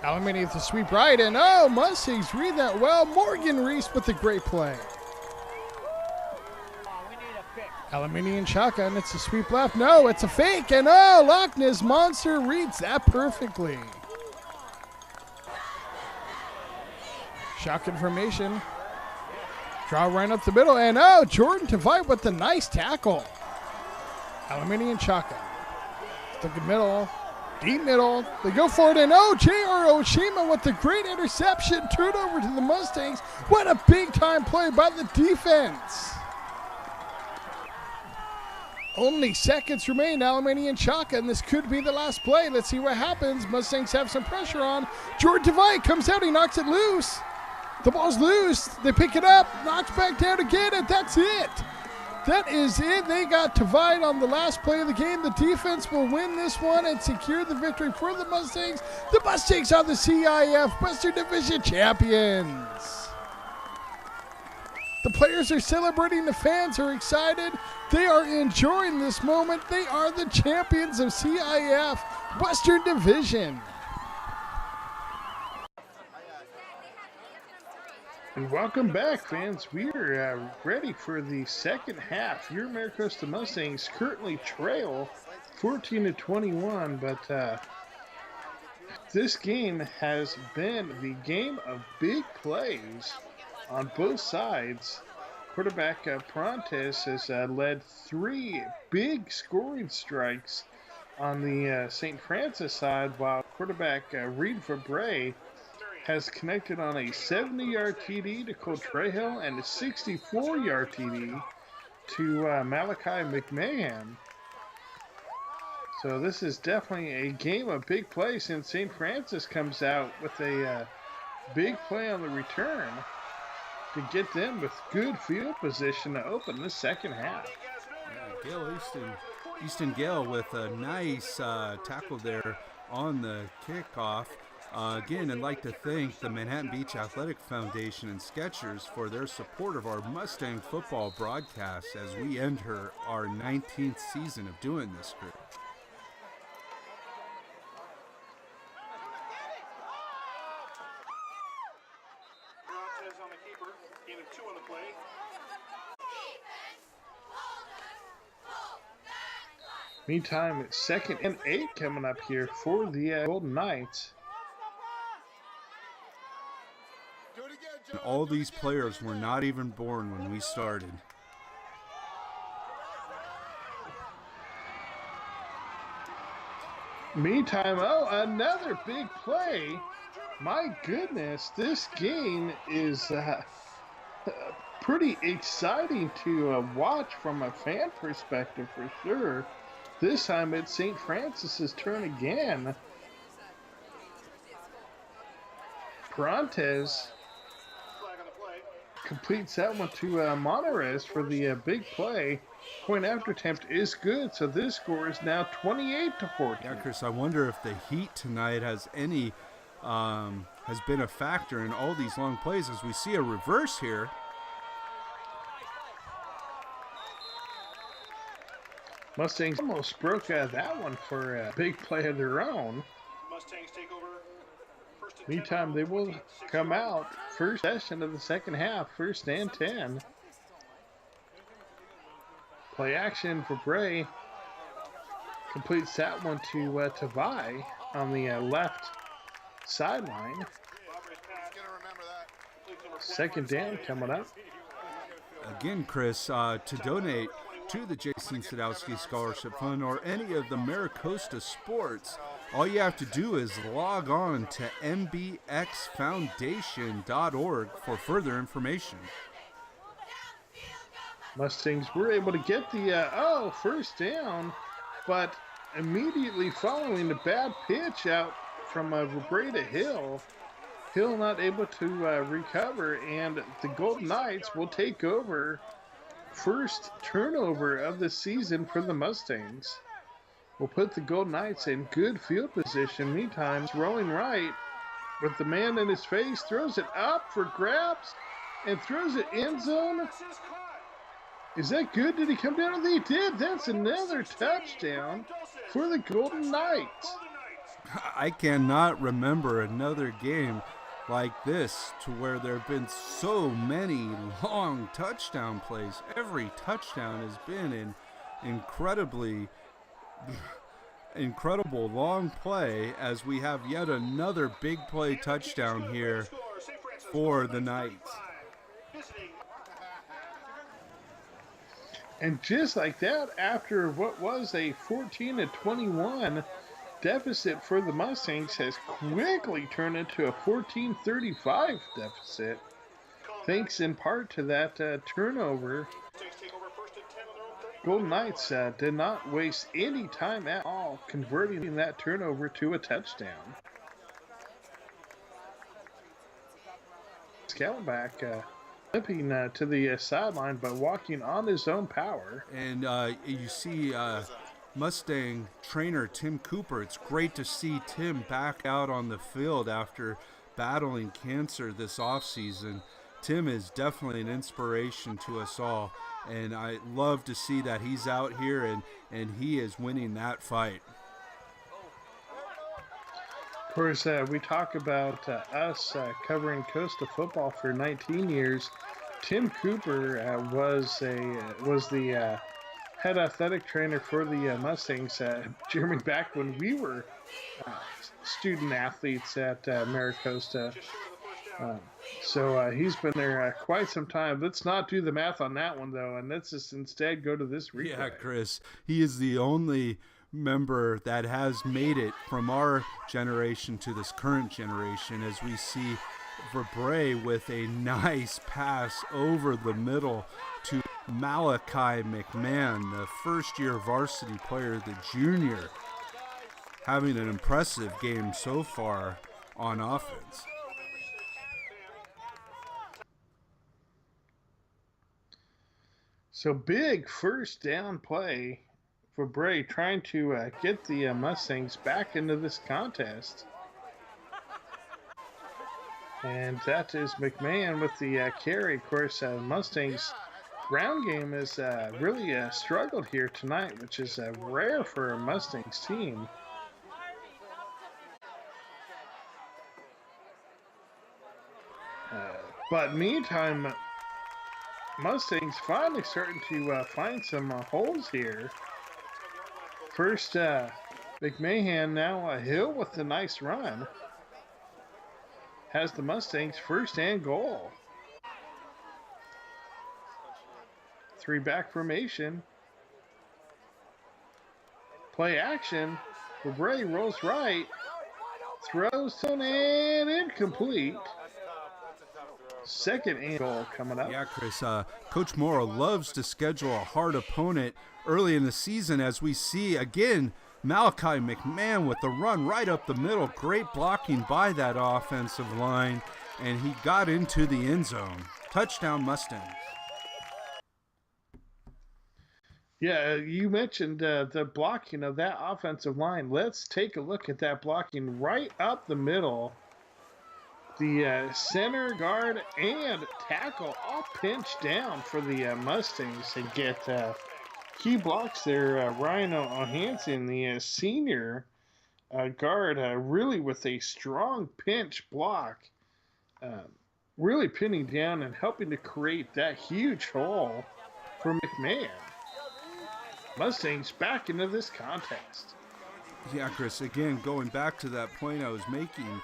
Alamany with the sweep right. And, Mustangs read that well. Morgan Reese with the great play. Alamany and shotgun. It's a sweep left. No, it's a fake. And Loch Ness Monster reads that perfectly. Shotgun formation. Draw right up the middle. And Jordan Tavai with the nice tackle. Alamany and shotgun. Looking middle. Deep middle. They go for it. And J.R. Oshima with the great interception. Turnover to the Mustangs. What a big time play by the defense. Only seconds remain. Alamany and shotgun. This could be the last play. Let's see what happens. Mustangs have some pressure on. Jordan Tavai comes out. He knocks it loose. The ball's loose. They pick it up. Knocks back down again, and that's it. That is it. They got Tavai on the last play of the game. The defense will win this one and secure the victory for the Mustangs. The Mustangs are the CIF Western Division champions. The players are celebrating. The fans are excited. They are enjoying this moment. They are the champions of CIF Western Division. And welcome back, fans. We are ready for the second half. Your Maricosta Mustangs currently trail 14-21, but This game has been the game of big plays on both sides. Quarterback Prontes has led 3 big scoring strikes on the St. Francis side, while quarterback Reed Fabre has connected on a 70-yard TD to Cole Trejo and a 64-yard TD to Malachi McMahon. So this is definitely a game of big play since St. Francis comes out with a big play on the return to get them with good field position to open the second half. Yeah, Gale Easton Gale with a nice tackle there on the kickoff. Again, I'd like to thank the Manhattan Beach Athletic Foundation and Skechers for their support of our Mustang football broadcast as we enter our 19th season of doing this group. Prontes on the keeper, gain of 2 on the play. Meantime, it's 2nd and 8 coming up here for the Golden Knights. All these players were not even born when we started. Meantime, another big play. My goodness, this game is pretty exciting to watch from a fan perspective for sure. This time it's St. Francis's turn again. Prontes completes that one to Monterez for the big play. Point after attempt is good, so this score is now 28-14. Yeah, Chris, I wonder if the heat tonight has been a factor in all these long plays as we see a reverse here. Mustangs almost broke that one for a big play of their own. Mustangs take over. Meantime, they will come out first session of the second half, 1st and 10. Play action for Bray. Completes that one to Tavai on the left sideline. 2nd down coming up. Again, Chris, to donate to the Jason Sadowski Scholarship Fund or any of the Maricosta sports, all you have to do is log on to mbxfoundation.org for further information. Mustangs were able to get the 1st down, but immediately following the bad pitch out from Verbre to Hill, Hill not able to recover, and the Golden Knights will take over. First turnover of the season for the Mustangs. Will put the Golden Knights in good field position. Meantime, throwing right with the man in his face, throws it up for grabs and throws it end zone. Is that good? Did he come down? He did. That's another touchdown for the Golden Knights. I cannot remember another game like this to where there have been so many long touchdown plays. Every touchdown has been an incredible long play as we have yet another big play touchdown here for the Knights. And just like that, after what was a 14-21 deficit for the Mustangs, has quickly turned into a 14-35 deficit, thanks in part to that turnover. Golden Knights did not waste any time at all converting that turnover to a touchdown. Scalaback limping to the sideline, but walking on his own power. And you see Mustang trainer Tim Cooper. It's great to see Tim back out on the field after battling cancer this offseason. Tim is definitely an inspiration to us all, and I love to see that he's out here and he is winning that fight. Of course, we talk about us covering Costa football for 19 years. Tim Cooper was the head athletic trainer for the Mustangs, Jeremy, back when we were student athletes at Maricosta. So he's been there quite some time. Let's not do the math on that one, though, and let's just instead go to this replay. Yeah, Chris, he is the only member that has made it from our generation to this current generation, as we see Verbrey with a nice pass over the middle to Malachi McMahon, the first-year varsity player, the junior, having an impressive game so far on offense. So big first down play for Bray, trying to get the Mustangs back into this contest. And that is McMahon with the carry. Of course, Mustangs' ground game has really struggled here tonight, which is rare for a Mustangs team. But meantime, Mustangs finally starting to find some holes here. First, McMahon, now Hill with the nice run. Has the Mustangs first and goal. 3-back formation. Play action. Bray rolls right. Throws to and incomplete. Second and goal coming up. Yeah, Chris, Coach Morrow loves to schedule a hard opponent early in the season, as we see, again, Malachi McMahon with the run right up the middle. Great blocking by that offensive line, and he got into the end zone. Touchdown, Mustangs. Yeah, you mentioned the blocking of that offensive line. Let's take a look at that blocking right up the middle. The center, guard, and tackle all pinched down for the Mustangs to get key blocks there. Ryan O'Hanson, the senior guard, really with a strong pinch block, really pinning down and helping to create that huge hole for McMahon. Mustangs back into this contest. Yeah, Chris, again, going back to that point I was making,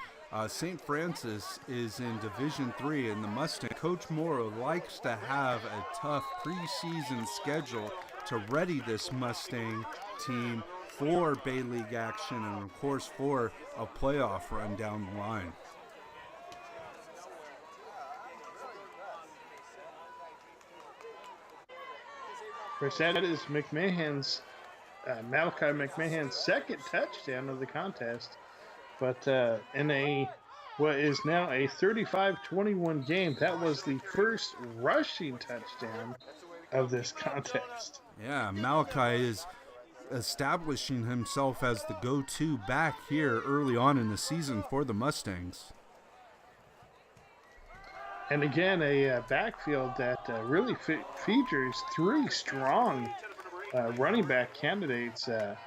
St. Francis is in Division III, and the Mustang Coach Morrow likes to have a tough preseason schedule to ready this Mustang team for Bay League action and, of course, for a playoff run down the line. Of course, that is McMahon's, Malachi McMahon's second touchdown of the contest. But in what is now a 35-21 game, that was the first rushing touchdown of this contest. Yeah, Malachi is establishing himself as the go-to back here early on in the season for the Mustangs. And again, a backfield that really features three strong running back candidates. Of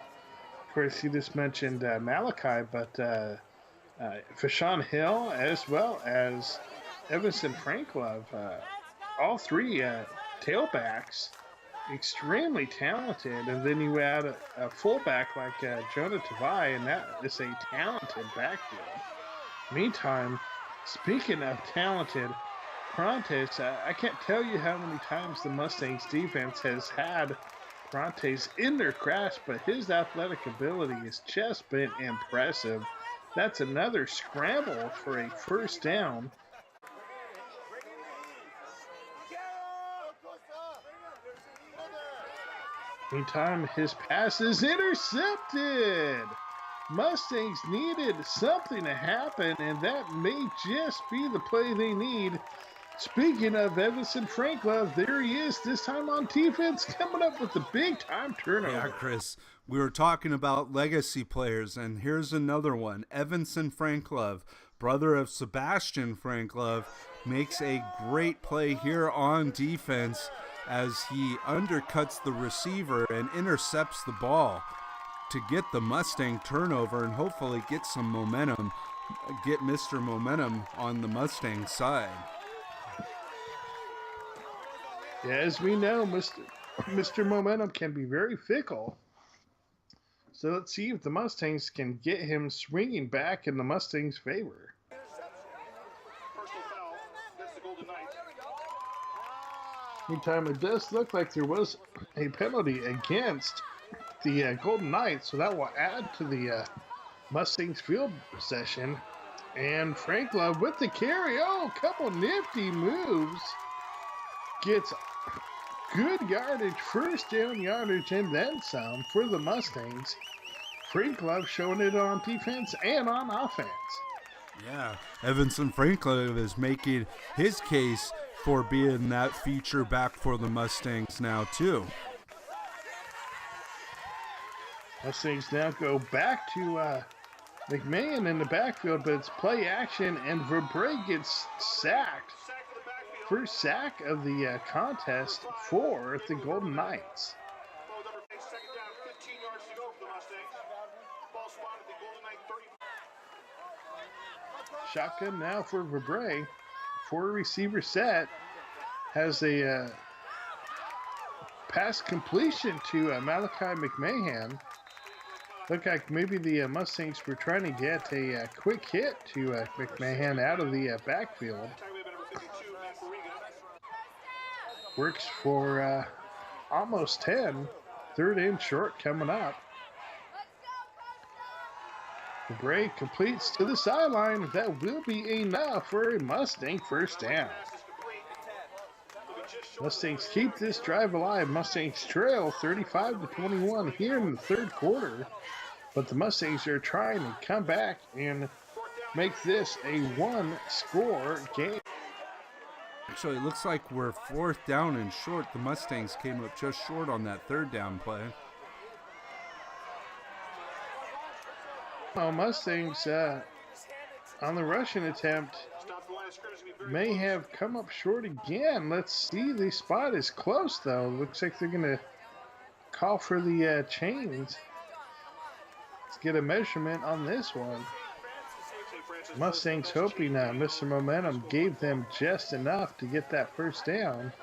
course, you just mentioned Malachi, but Fashawn Hill as well as Evanson Franklove, all three tailbacks, extremely talented. And then you add a fullback like Jonah Tavai, and that is a talented backfield. Meantime, speaking of talented, Prontes, I can't tell you how many times the Mustangs defense has had Prontes in their grasp, but his athletic ability has just been impressive. That's another scramble for a first down. Meantime, his pass is intercepted. Mustangs needed something to happen, and that may just be the play they need. Speaking of Evanson Franklove, there he is, this time on defense, coming up with the big-time turnover. Yeah, Chris, we were talking about legacy players, and here's another one. Evanson Franklove, brother of Sebastian Franklove, makes a great play here on defense as he undercuts the receiver and intercepts the ball to get the Mustang turnover and hopefully get some momentum, get Mr. Momentum on the Mustang side. As we know, Mr. Momentum can be very fickle. So let's see if the Mustangs can get him swinging back in the Mustangs' favor. Personal foul against the Golden Knights. Meantime, it does look like there was a penalty against the Golden Knights, so that will add to the Mustangs' field possession. And Frank Love with the carry. Oh, a couple nifty moves. Gets good yardage, first down yardage, and then some for the Mustangs. Frank Love showing it on defense and on offense. Yeah, Evanson Franklin is making his case for being that feature back for the Mustangs now, too. Mustangs now go back to McMahon in the backfield, but it's play action, and Verbrey gets sacked. Sack for the backfield. First sack of the contest for the Golden Knights. Ball number 8, second down, 15 yards to go for the Mustangs. Ball spotted at the Golden Knight 30. Shotgun now for Verbrey. 4-receiver set. Has a pass completion to Malachi McMahon. Looked like maybe the Mustangs were trying to get a quick hit to McMahon out of the backfield. Tackle number 52, Matt Bariga. Works for almost 10. Third and short coming up. The break completes to the sideline. That will be enough for a Mustang first down. Pass is complete. It'll be just short. Mustangs keep this drive alive. Mustangs trail 35-21 here in the third quarter. But the Mustangs are trying to come back and make this a one-score game. Actually, it looks like we're fourth down and short. The Mustangs came up just short on that third down play. Well, Mustangs on the rushing attempt Stop the line of scrimmage to be very may close. have come up short again. Let's see. The spot is close, though. Looks like they're going to call for the chains. Let's get a measurement on this one. St. Francis Mustangs hoping Mr. Momentum gave them just enough to get that first down.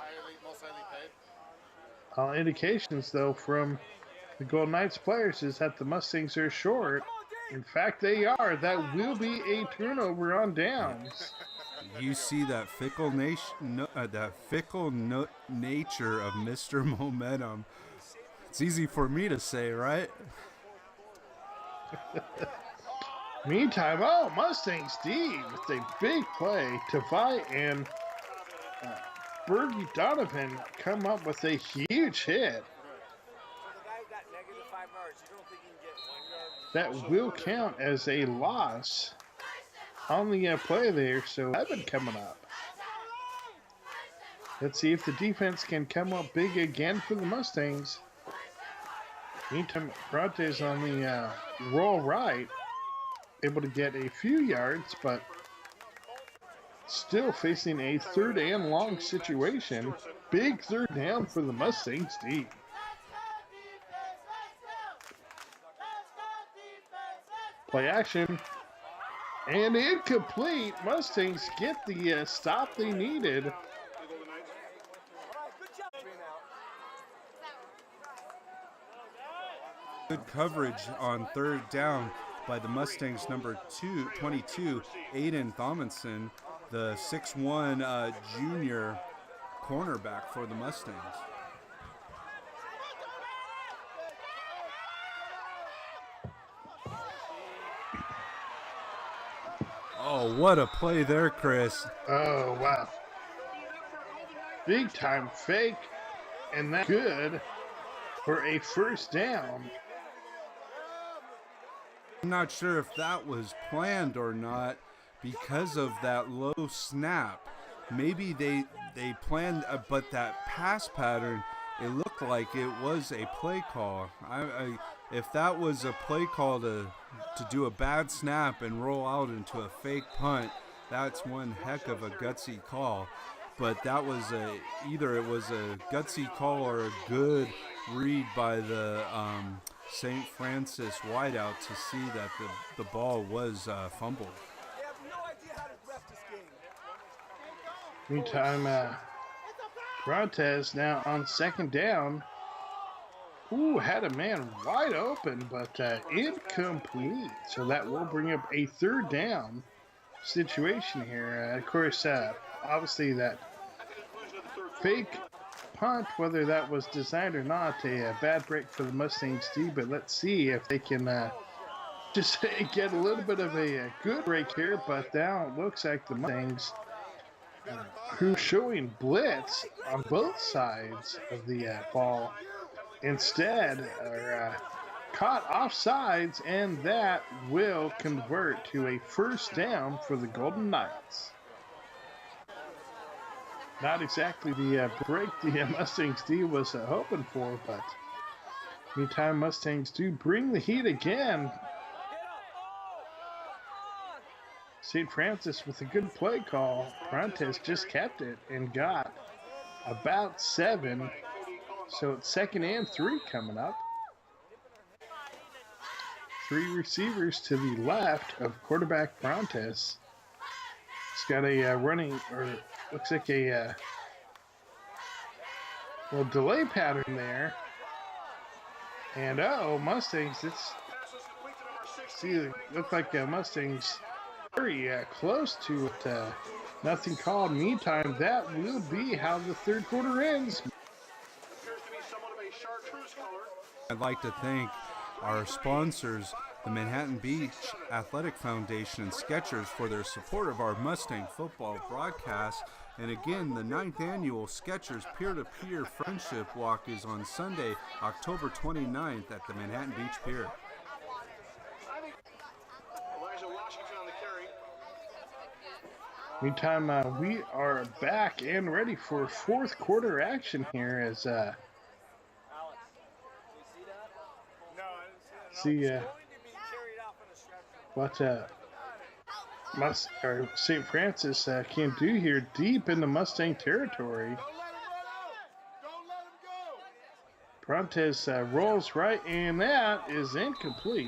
All indications, though, from the Golden Knights players is that the Mustangs are short. In fact, they are. That will be a turnover on downs. You see that fickle nature of Mr. Momentum. It's easy for me to say, right? Meantime, Mustangs D with a big play. Tavai and Bergie Donovan come up with a huge hit. That will count as a loss on the play there, so 11 coming up. Let's see if the defense can come up big again for the Mustangs. Meantime, Bronte's on the roll right, able to get a few yards, but still facing a third and long situation. Big third down for the Mustangs D. Play action. And incomplete. Mustangs get the stop they needed. Good coverage on third down by the Mustangs number 22, Aiden Thomason, the 6'1" junior cornerback for the Mustangs. Oh, what a play there, Chris. Oh, wow. Big time fake. And that's good for a first down. I'm not sure if that was planned or not because of that low snap. Maybe they planned, but that pass pattern, it looked like it was a play call. If that was a play call to do a bad snap and roll out into a fake punt, that's one heck of a gutsy call. But that was either it was a gutsy call or a good read by the St. Francis wideout to see that the ball was fumbled. Meantime, Brontez now on second down. Ooh, had a man wide open, but incomplete. So that will bring up a third down situation here. Of course, obviously that fake punt, whether that was designed or not, a bad break for the Mustangs D, but let's see if they can just get a little bit of a good break here. But now it looks like the Mustangs, who's showing blitz on both sides of the ball, instead are caught offsides, and that will convert to a first down for the Golden Knights. Not exactly the break the Mustangs D was hoping for, but meantime, Mustangs do bring the heat again. St. Francis with a good play call. Brontez just kept it and got about 7. So it's 2nd and 3 coming up. 3 receivers to the left of quarterback Brontez. He's got a running, or looks like a little delay pattern there. And Mustangs, look like Mustangs very close to it. Nothing called. Meantime, that will be how the third quarter ends. I'd like to thank our sponsors, the Manhattan Beach Athletic Foundation and Skechers, for their support of our Mustang football broadcast. And again, the 9th annual Skechers Peer-to-Peer Friendship Walk is on Sunday, October 29th at the Manhattan Beach Pier. Meantime, we are back and ready for fourth quarter action here as see what St. Francis can do here deep in the Mustang territory. Brontez rolls right, and that is incomplete.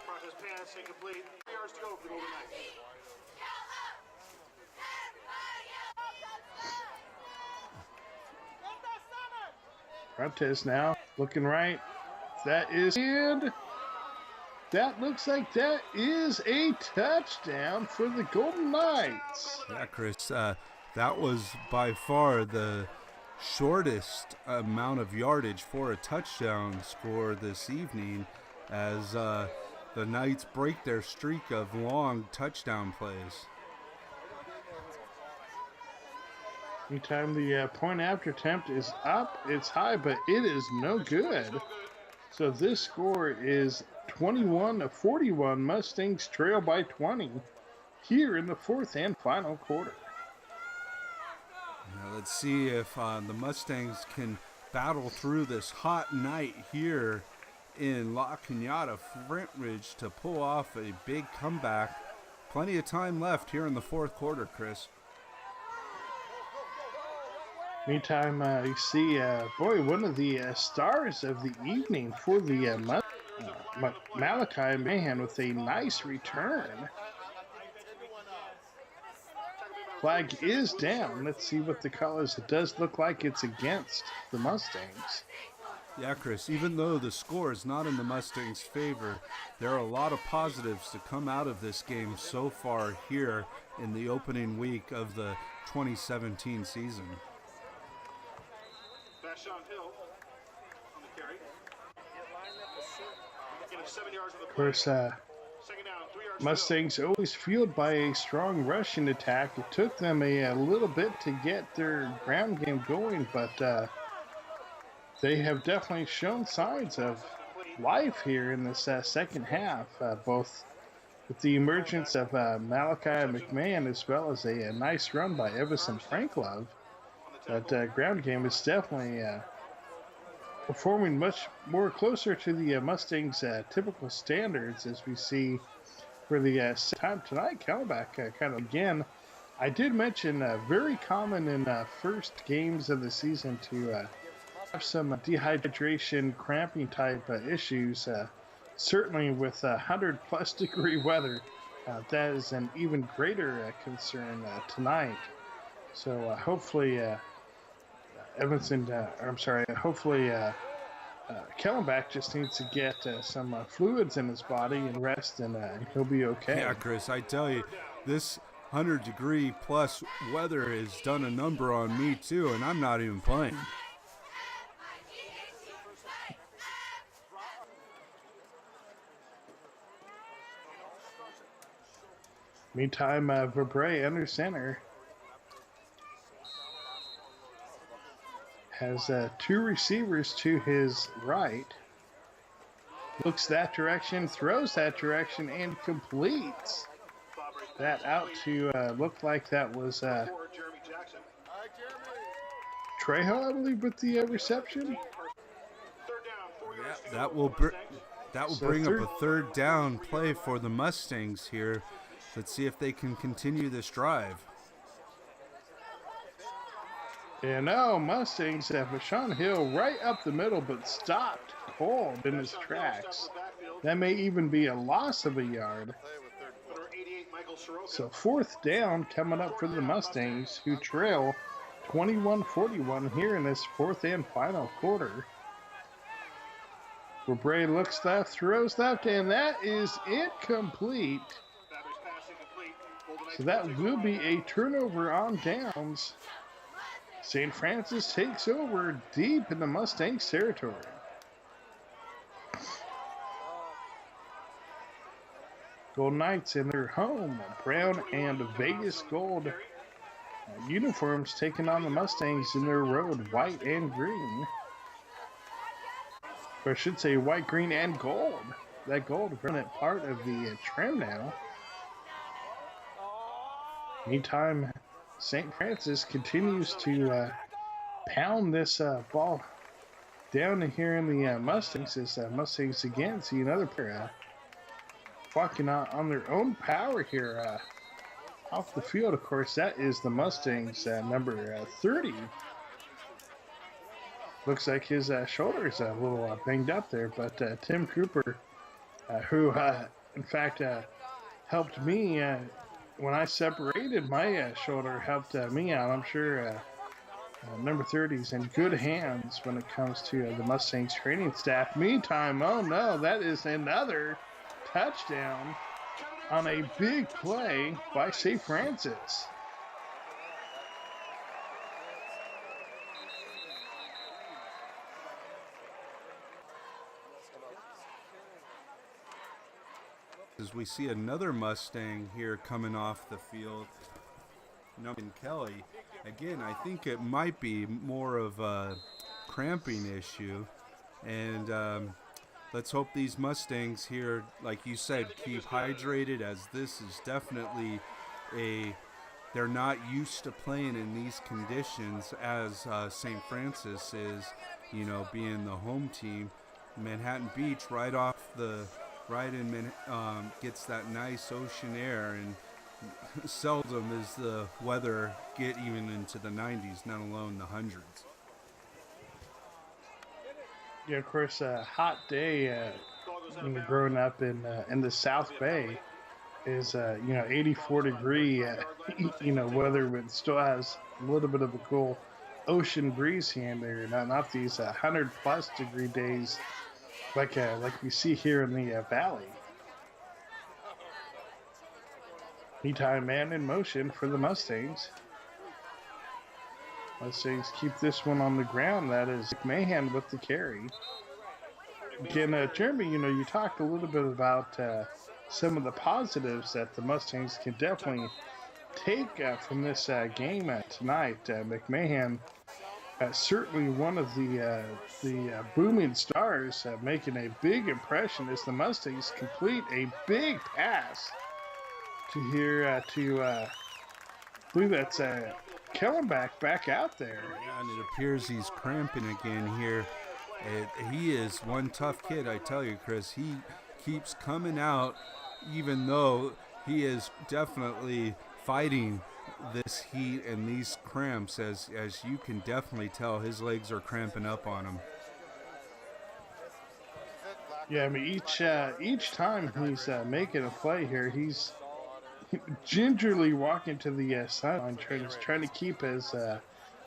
Brontez pass incomplete. 3 yards to go for the Golden Knights. Brontez now looking right. That is, and that looks like that is a touchdown for the Golden Knights. Yeah, Chris, that was by far the shortest amount of yardage for a touchdown score this evening, as the Knights break their streak of long touchdown plays. Anytime the point after attempt is up, it's high, but it is no good. So this score is 21-41. Mustangs trail by 20 here in the fourth and final quarter. Now let's see if the Mustangs can battle through this hot night here in La Cañada, Flint Ridge, to pull off a big comeback. Plenty of time left here in the fourth quarter, Chris. Meantime, you see, one of the stars of the evening for the Malachi Mahan with a nice return. Flag is down. Let's see what the call is. It does look like it's against the Mustangs. Yeah, Chris, even though the score is not in the Mustangs' favor, there are a lot of positives to come out of this game so far here in the opening week of the 2017 season. Sean Hill on the carry. Of course, Mustangs always fueled by a strong rushing attack. It took them a little bit to get their ground game going, but they have definitely shown signs of life here in this second half, both with the emergence of Malachi McMahon as well as a nice run by Everson Franklove. That ground game is definitely performing much more closer to the Mustangs' typical standards, as we see for the time tonight comeback. Kind of again, I did mention very common in first games of the season to have some dehydration, cramping type issues. Certainly with 100+ degree weather, that is an even greater concern tonight. So hopefully Evanson, I'm sorry, hopefully Kellenbach just needs to get some fluids in his body and rest, and he'll be okay. Yeah, Chris, I tell you, this 100-degree plus weather has done a number on me too, and I'm not even playing. Meantime, Verbrey under center has two receivers to his right. Looks that direction, throws that direction, and completes that out to look like that was Trejo, I believe, with the reception. Yeah, that will bring up a third down play for the Mustangs here. Let's see if they can continue this drive. And now Mustangs have Bashan Hill right up the middle, but stopped cold in his tracks. That may even be a loss of a yard. So fourth down coming up for the Mustangs, who trail 21-41 here in this fourth and final quarter. Bray looks left, throws left, and that is incomplete. So that will be a turnover on downs. St. Francis takes over deep in the Mustangs territory. Golden Knights in their home, brown and Vegas gold uniforms taking on the Mustangs in their road, white and green. Or I should say white, green, and gold. That gold running part of the trim now. Meantime, St. Francis continues to pound this ball down here in the Mustangs. As Mustangs again see another pair walking on their own power here off the field. Of course, that is the Mustangs number 30. Looks like his shoulder is a little banged up there, but Tim Cooper, who in fact helped me when I separated my shoulder, helped me out. I'm sure number 30 is in good hands when it comes to the Mustangs training staff. Meantime, oh no, that is another touchdown on a big play by St. Francis. As we see another Mustang here coming off the field, Number Kelly. Again, I think it might be more of a cramping issue, and let's hope these Mustangs here, like you said, keep hydrated, as this is definitely they're not used to playing in these conditions as St. Francis is, being the home team. Manhattan Beach gets that nice ocean air, and seldom is the weather get even into the 90s, not alone the hundreds. Yeah, of course, a hot day growing up in the South Bay is 84 degree weather, but still has a little bit of a cool ocean breeze here and there. Not these 100+ degree days like we see here in the valley. Meantime, man in motion for the Mustangs. Mustangs keep this one on the ground. That is McMahon with the carry. Again, Jeremy, you talked a little bit about some of the positives that the Mustangs can definitely take from this game tonight. McMahon, certainly one of the booming stars, making a big impression as the Mustangs complete a big pass to here I believe that's Kellenbach back out there. Yeah, and it appears he's cramping again here. He is one tough kid, I tell you, Chris. He keeps coming out, even though he is definitely fighting this heat and these cramps, as you can definitely tell his legs are cramping up on him. Yeah, I mean, each time he's making a play here, he's gingerly walking to the sideline, trying to keep his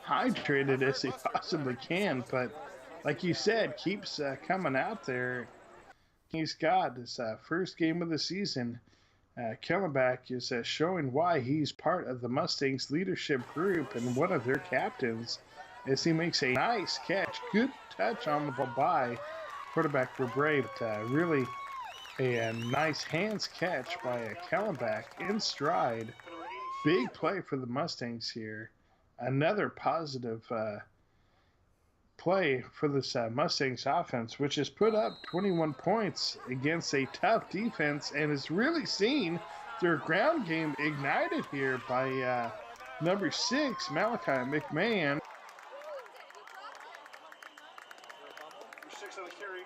hydrated as they possibly can. But like you said, keeps coming out there. He's got his first game of the season. Kellenbach is showing why he's part of the Mustangs leadership group and one of their captains as he makes a nice catch. Good touch on the ball by quarterback for Brave. Really a nice hands catch by Kellenbach in stride. Big play for the Mustangs here. Another positive play for this Mustangs offense, which has put up 21 points against a tough defense and has really seen their ground game ignited here by number 6, Malachi McMahon. 6 on the carry,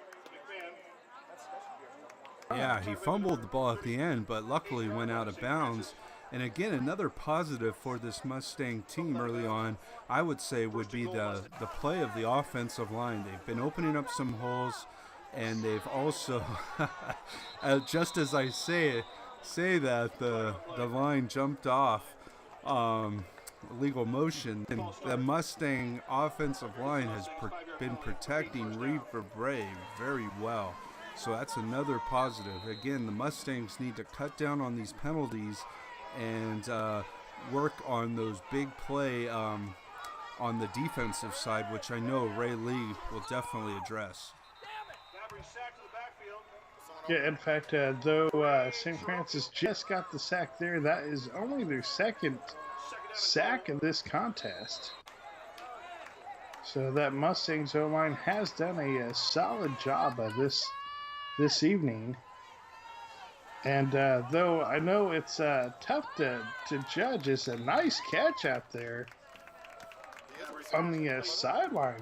McMahon. Yeah, he fumbled the ball at the end, but luckily went out of bounds. And again, another positive for this Mustang team early on, I would say, would be the play of the offensive line. They've been opening up some holes, and they've also, just as I say that, the line jumped off legal motion, and the Mustang offensive line has been protecting Reed for Brave very well. So that's another positive. Again, the Mustangs need to cut down on these penalties and work on those big play on the defensive side, which I know Ray Lee will definitely address. Yeah, in fact, though St. Francis just got the sack there, that is only their second sack of this contest. So that Mustangs O-line has done a solid job of this evening. And though I know it's tough to judge, it's a nice catch out there on the sideline.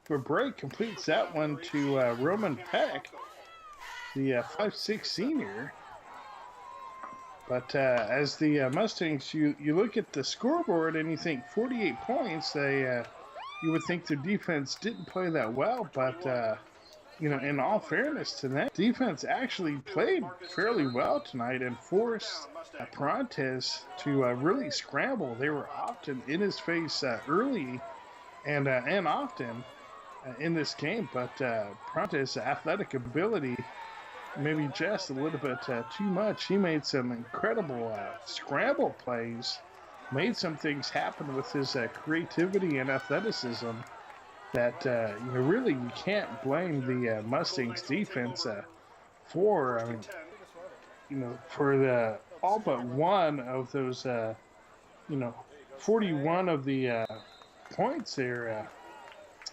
For Bray completes that one to Roman Peck, the 5'6" senior. But as the Mustangs, you look at the scoreboard and you think 48 points. You would think their defense didn't play that well, but in all fairness to them, defense actually played fairly well tonight and forced Prontes to really scramble. They were often in his face early and often in this game, but Prontes' athletic ability maybe just a little bit too much. He made some incredible scramble plays, made some things happen with his creativity and athleticism that really you can't blame the Mustangs defense for. I mean, for the all but one of those 41 of the points there,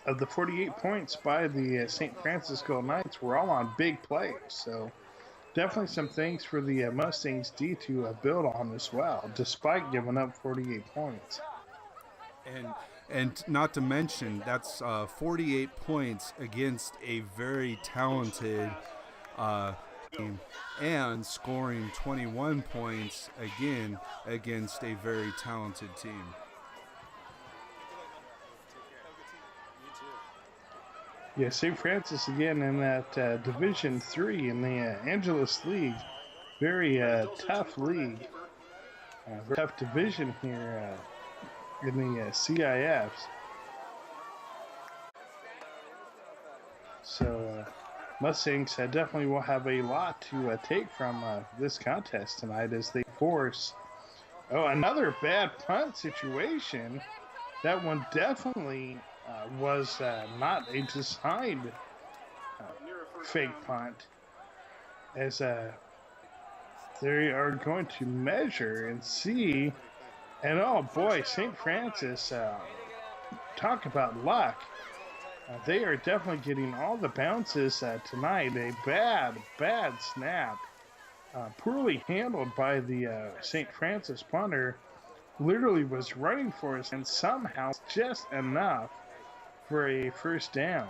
of the 48 points by the St. Francisco Knights were all on big plays. So definitely some things for the Mustangs D to build on as well, despite giving up 48 points. And not to mention, that's 48 points against a very talented team, and scoring 21 points again against a very talented team. Yeah, St. Francis again in that Division III in the Angeles League. Very tough league. Very tough division here in the CIFs. So Mustangs definitely will have a lot to take from this contest tonight as they force another bad punt situation. That one definitely was not a designed fake punt, as they are going to measure and see. And oh boy, St. Francis, talk about luck. They are definitely getting all the bounces tonight. A bad snap. Poorly handled by the St. Francis punter. Literally was running for us and somehow just enough for a first down.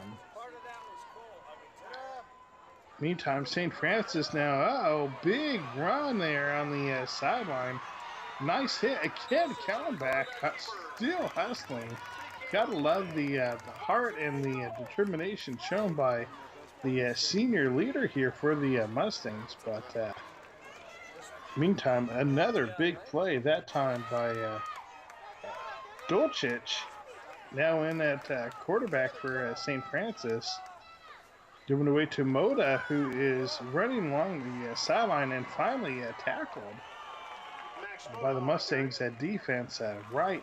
Meantime, St. Francis now, big run there on the sideline. Nice hit. Again, Kellenbach still hustling. Gotta love the heart and the determination shown by the senior leader here for the Mustangs. But meantime, another big play, that time by Dolchich. Now in at quarterback for St. Francis. Giving away to Moda, who is running along the sideline and finally tackled by the Mustangs at defense right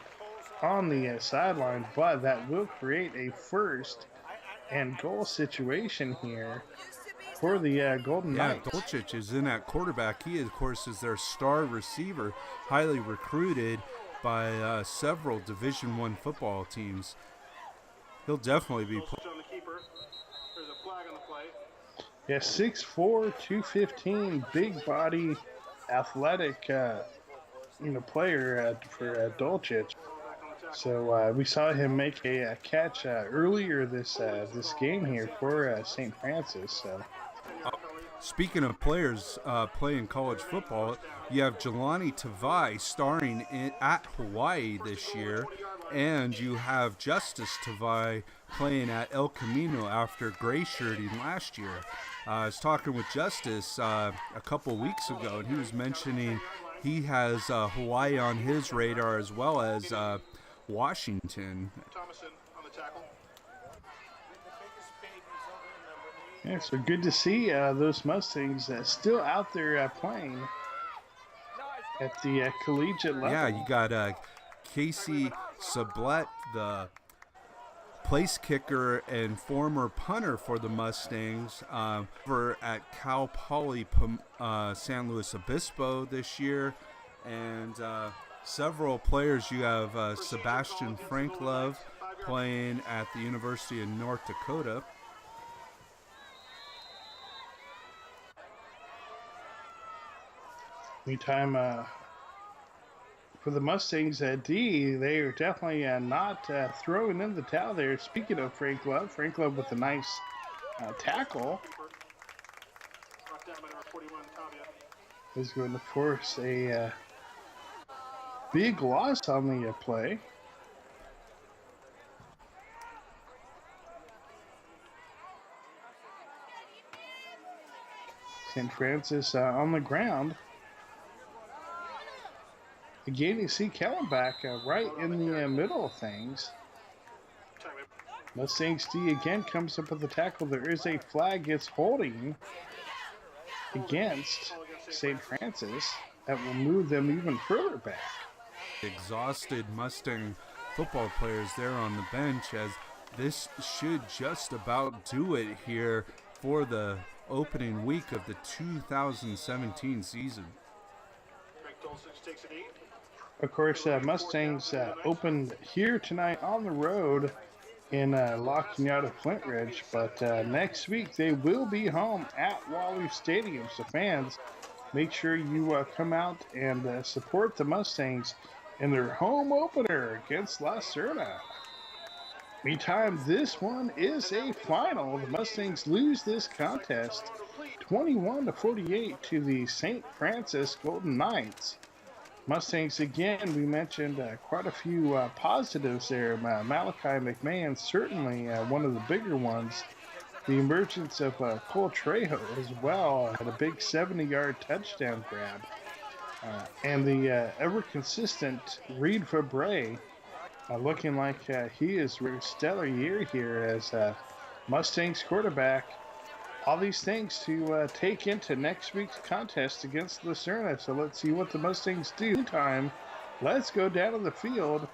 on the sideline. But that will create a first and goal situation here for the Golden Knights. Dolchich is in at quarterback. He, of course, is their star receiver, highly recruited by several Division I football teams. He'll definitely be. Yeah, 6'4", 215, big body, athletic, player for Dolchich. So we saw him make a catch earlier this game here for St. Francis. So. Speaking of players playing college football, you have Jelani Tavai starring at Hawaii this year, and you have Justice Tavai playing at El Camino after gray shirting last year. I was talking with Justice a couple weeks ago, and he was mentioning he has Hawaii on his radar as well as Washington. Yeah, so good to see those Mustangs still out there playing at the collegiate level. Yeah, you got Casey Sublette, the place kicker and former punter for the Mustangs, over at Cal Poly San Luis Obispo this year. And several players. You have Sebastian Franklove playing at the University of North Dakota. Meantime, for the Mustangs at D, they are definitely not throwing in the towel there. Speaking of Frank Love with a nice tackle is going to force a big loss on the play. St. Francis on the ground. Again, you see Kellenbach right in the middle of things. Mustangs D again comes up with the tackle. There is a flag. It's holding against St. Francis. That will move them even further back. Exhausted Mustang football players there on the bench, as this should just about do it here for the opening week of the 2017 season. Of course, Mustangs opened here tonight on the road in La Cañada Flint Ridge, but next week they will be home at Wally Stadium. So fans, make sure you come out and support the Mustangs in their home opener against La Serna. Meantime, this one is a final. The Mustangs lose this contest 21-48 to the St. Francis Golden Knights. Mustangs, again, we mentioned quite a few positives there. Malachi McMahon, certainly one of the bigger ones. The emergence of Cole Trejo as well, had a big 70-yard touchdown grab. And the ever-consistent Reed Fabre, looking like he is a stellar year here as Mustangs quarterback. All these things to take into next week's contest against La Serna. So let's see what the Mustangs do. Meantime, let's go down to the field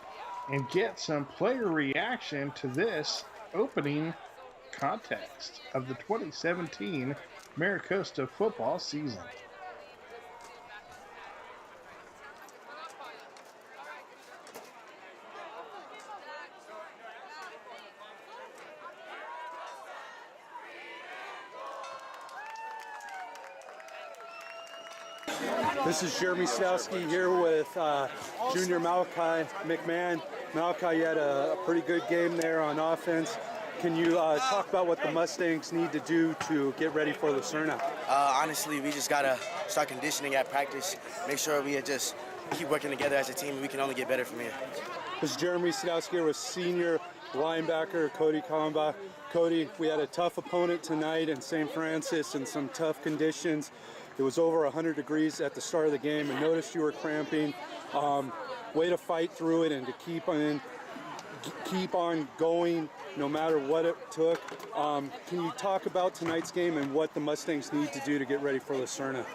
and get some player reaction to this opening contest of the 2017 Maricosta football season. This is Jeremy Sadowski here with junior Malachi McMahon. Malachi, you had a pretty good game there on offense. Can you talk about what the Mustangs need to do to get ready for La Serna? Honestly, we just got to start conditioning at practice, make sure we just keep working together as a team, and we can only get better from here. This is Jeremy Sadowski here with senior linebacker Cody Kallenbach. Cody, we had a tough opponent tonight in St. Francis and some tough conditions. It was over 100 degrees at the start of the game. I noticed you were cramping. Way to fight through it and to keep on keep on going no matter what it took. Can you talk about tonight's game and what the Mustangs need to do to get ready for Lucerna?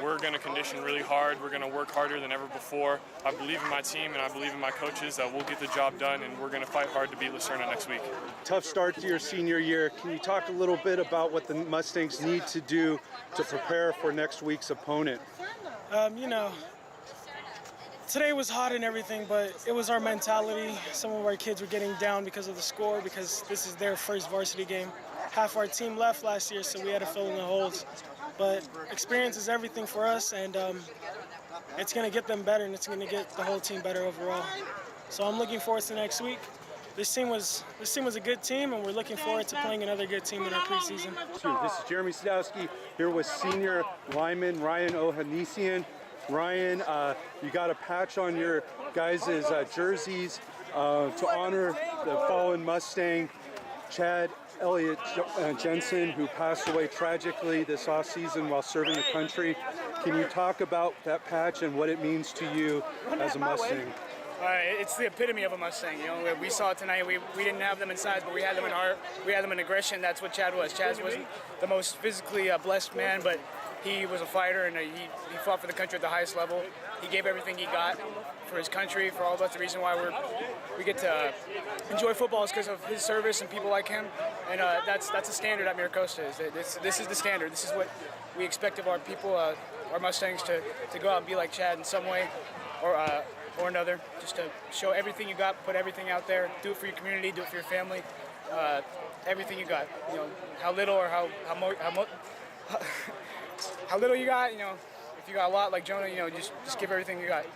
We're going to condition really hard. We're going to work harder than ever before. I believe in my team and I believe in my coaches that we'll get the job done, and we're going to fight hard to beat Lucerna next week. Tough start to your senior year. Can you talk a little bit about what the Mustangs need to do to prepare for next week's opponent? Today was hot and everything, but it was our mentality. Some of our kids were getting down because of the score, because this is their first varsity game. Half our team left last year, so we had to fill in the holes. But experience is everything for us, and it's going to get them better, and it's going to get the whole team better overall. So I'm looking forward to next week. This team was a good team, and we're looking forward to playing another good team in our preseason. This is Jeremy Sadowski here with senior lineman Ryan Ohanesian. Ryan, you got a patch on your guys' jerseys to honor the fallen Mustang, Chad Elliott Jensen, who passed away tragically this offseason while serving the country. Can you talk about that patch and what it means to you as a Mustang? It's the epitome of a Mustang. You know, we saw it tonight. We didn't have them in size, but we had them in heart. We had them in aggression. That's what Chad was. Chad wasn't the most physically blessed man, but he was a fighter, and he fought for the country at the highest level. He gave everything he got for his country, for all of us. The reason why we get to enjoy football is because of his service and people like him. And that's a standard at Miracosta. This is the standard. This is what we expect of our people, our Mustangs, to go out and be like Chad in some way or another. Just to show everything you got, put everything out there, do it for your community, do it for your family, everything you got. You know, how little or how little you got. You know, if you got a lot like Jonah, you know, just give everything you got.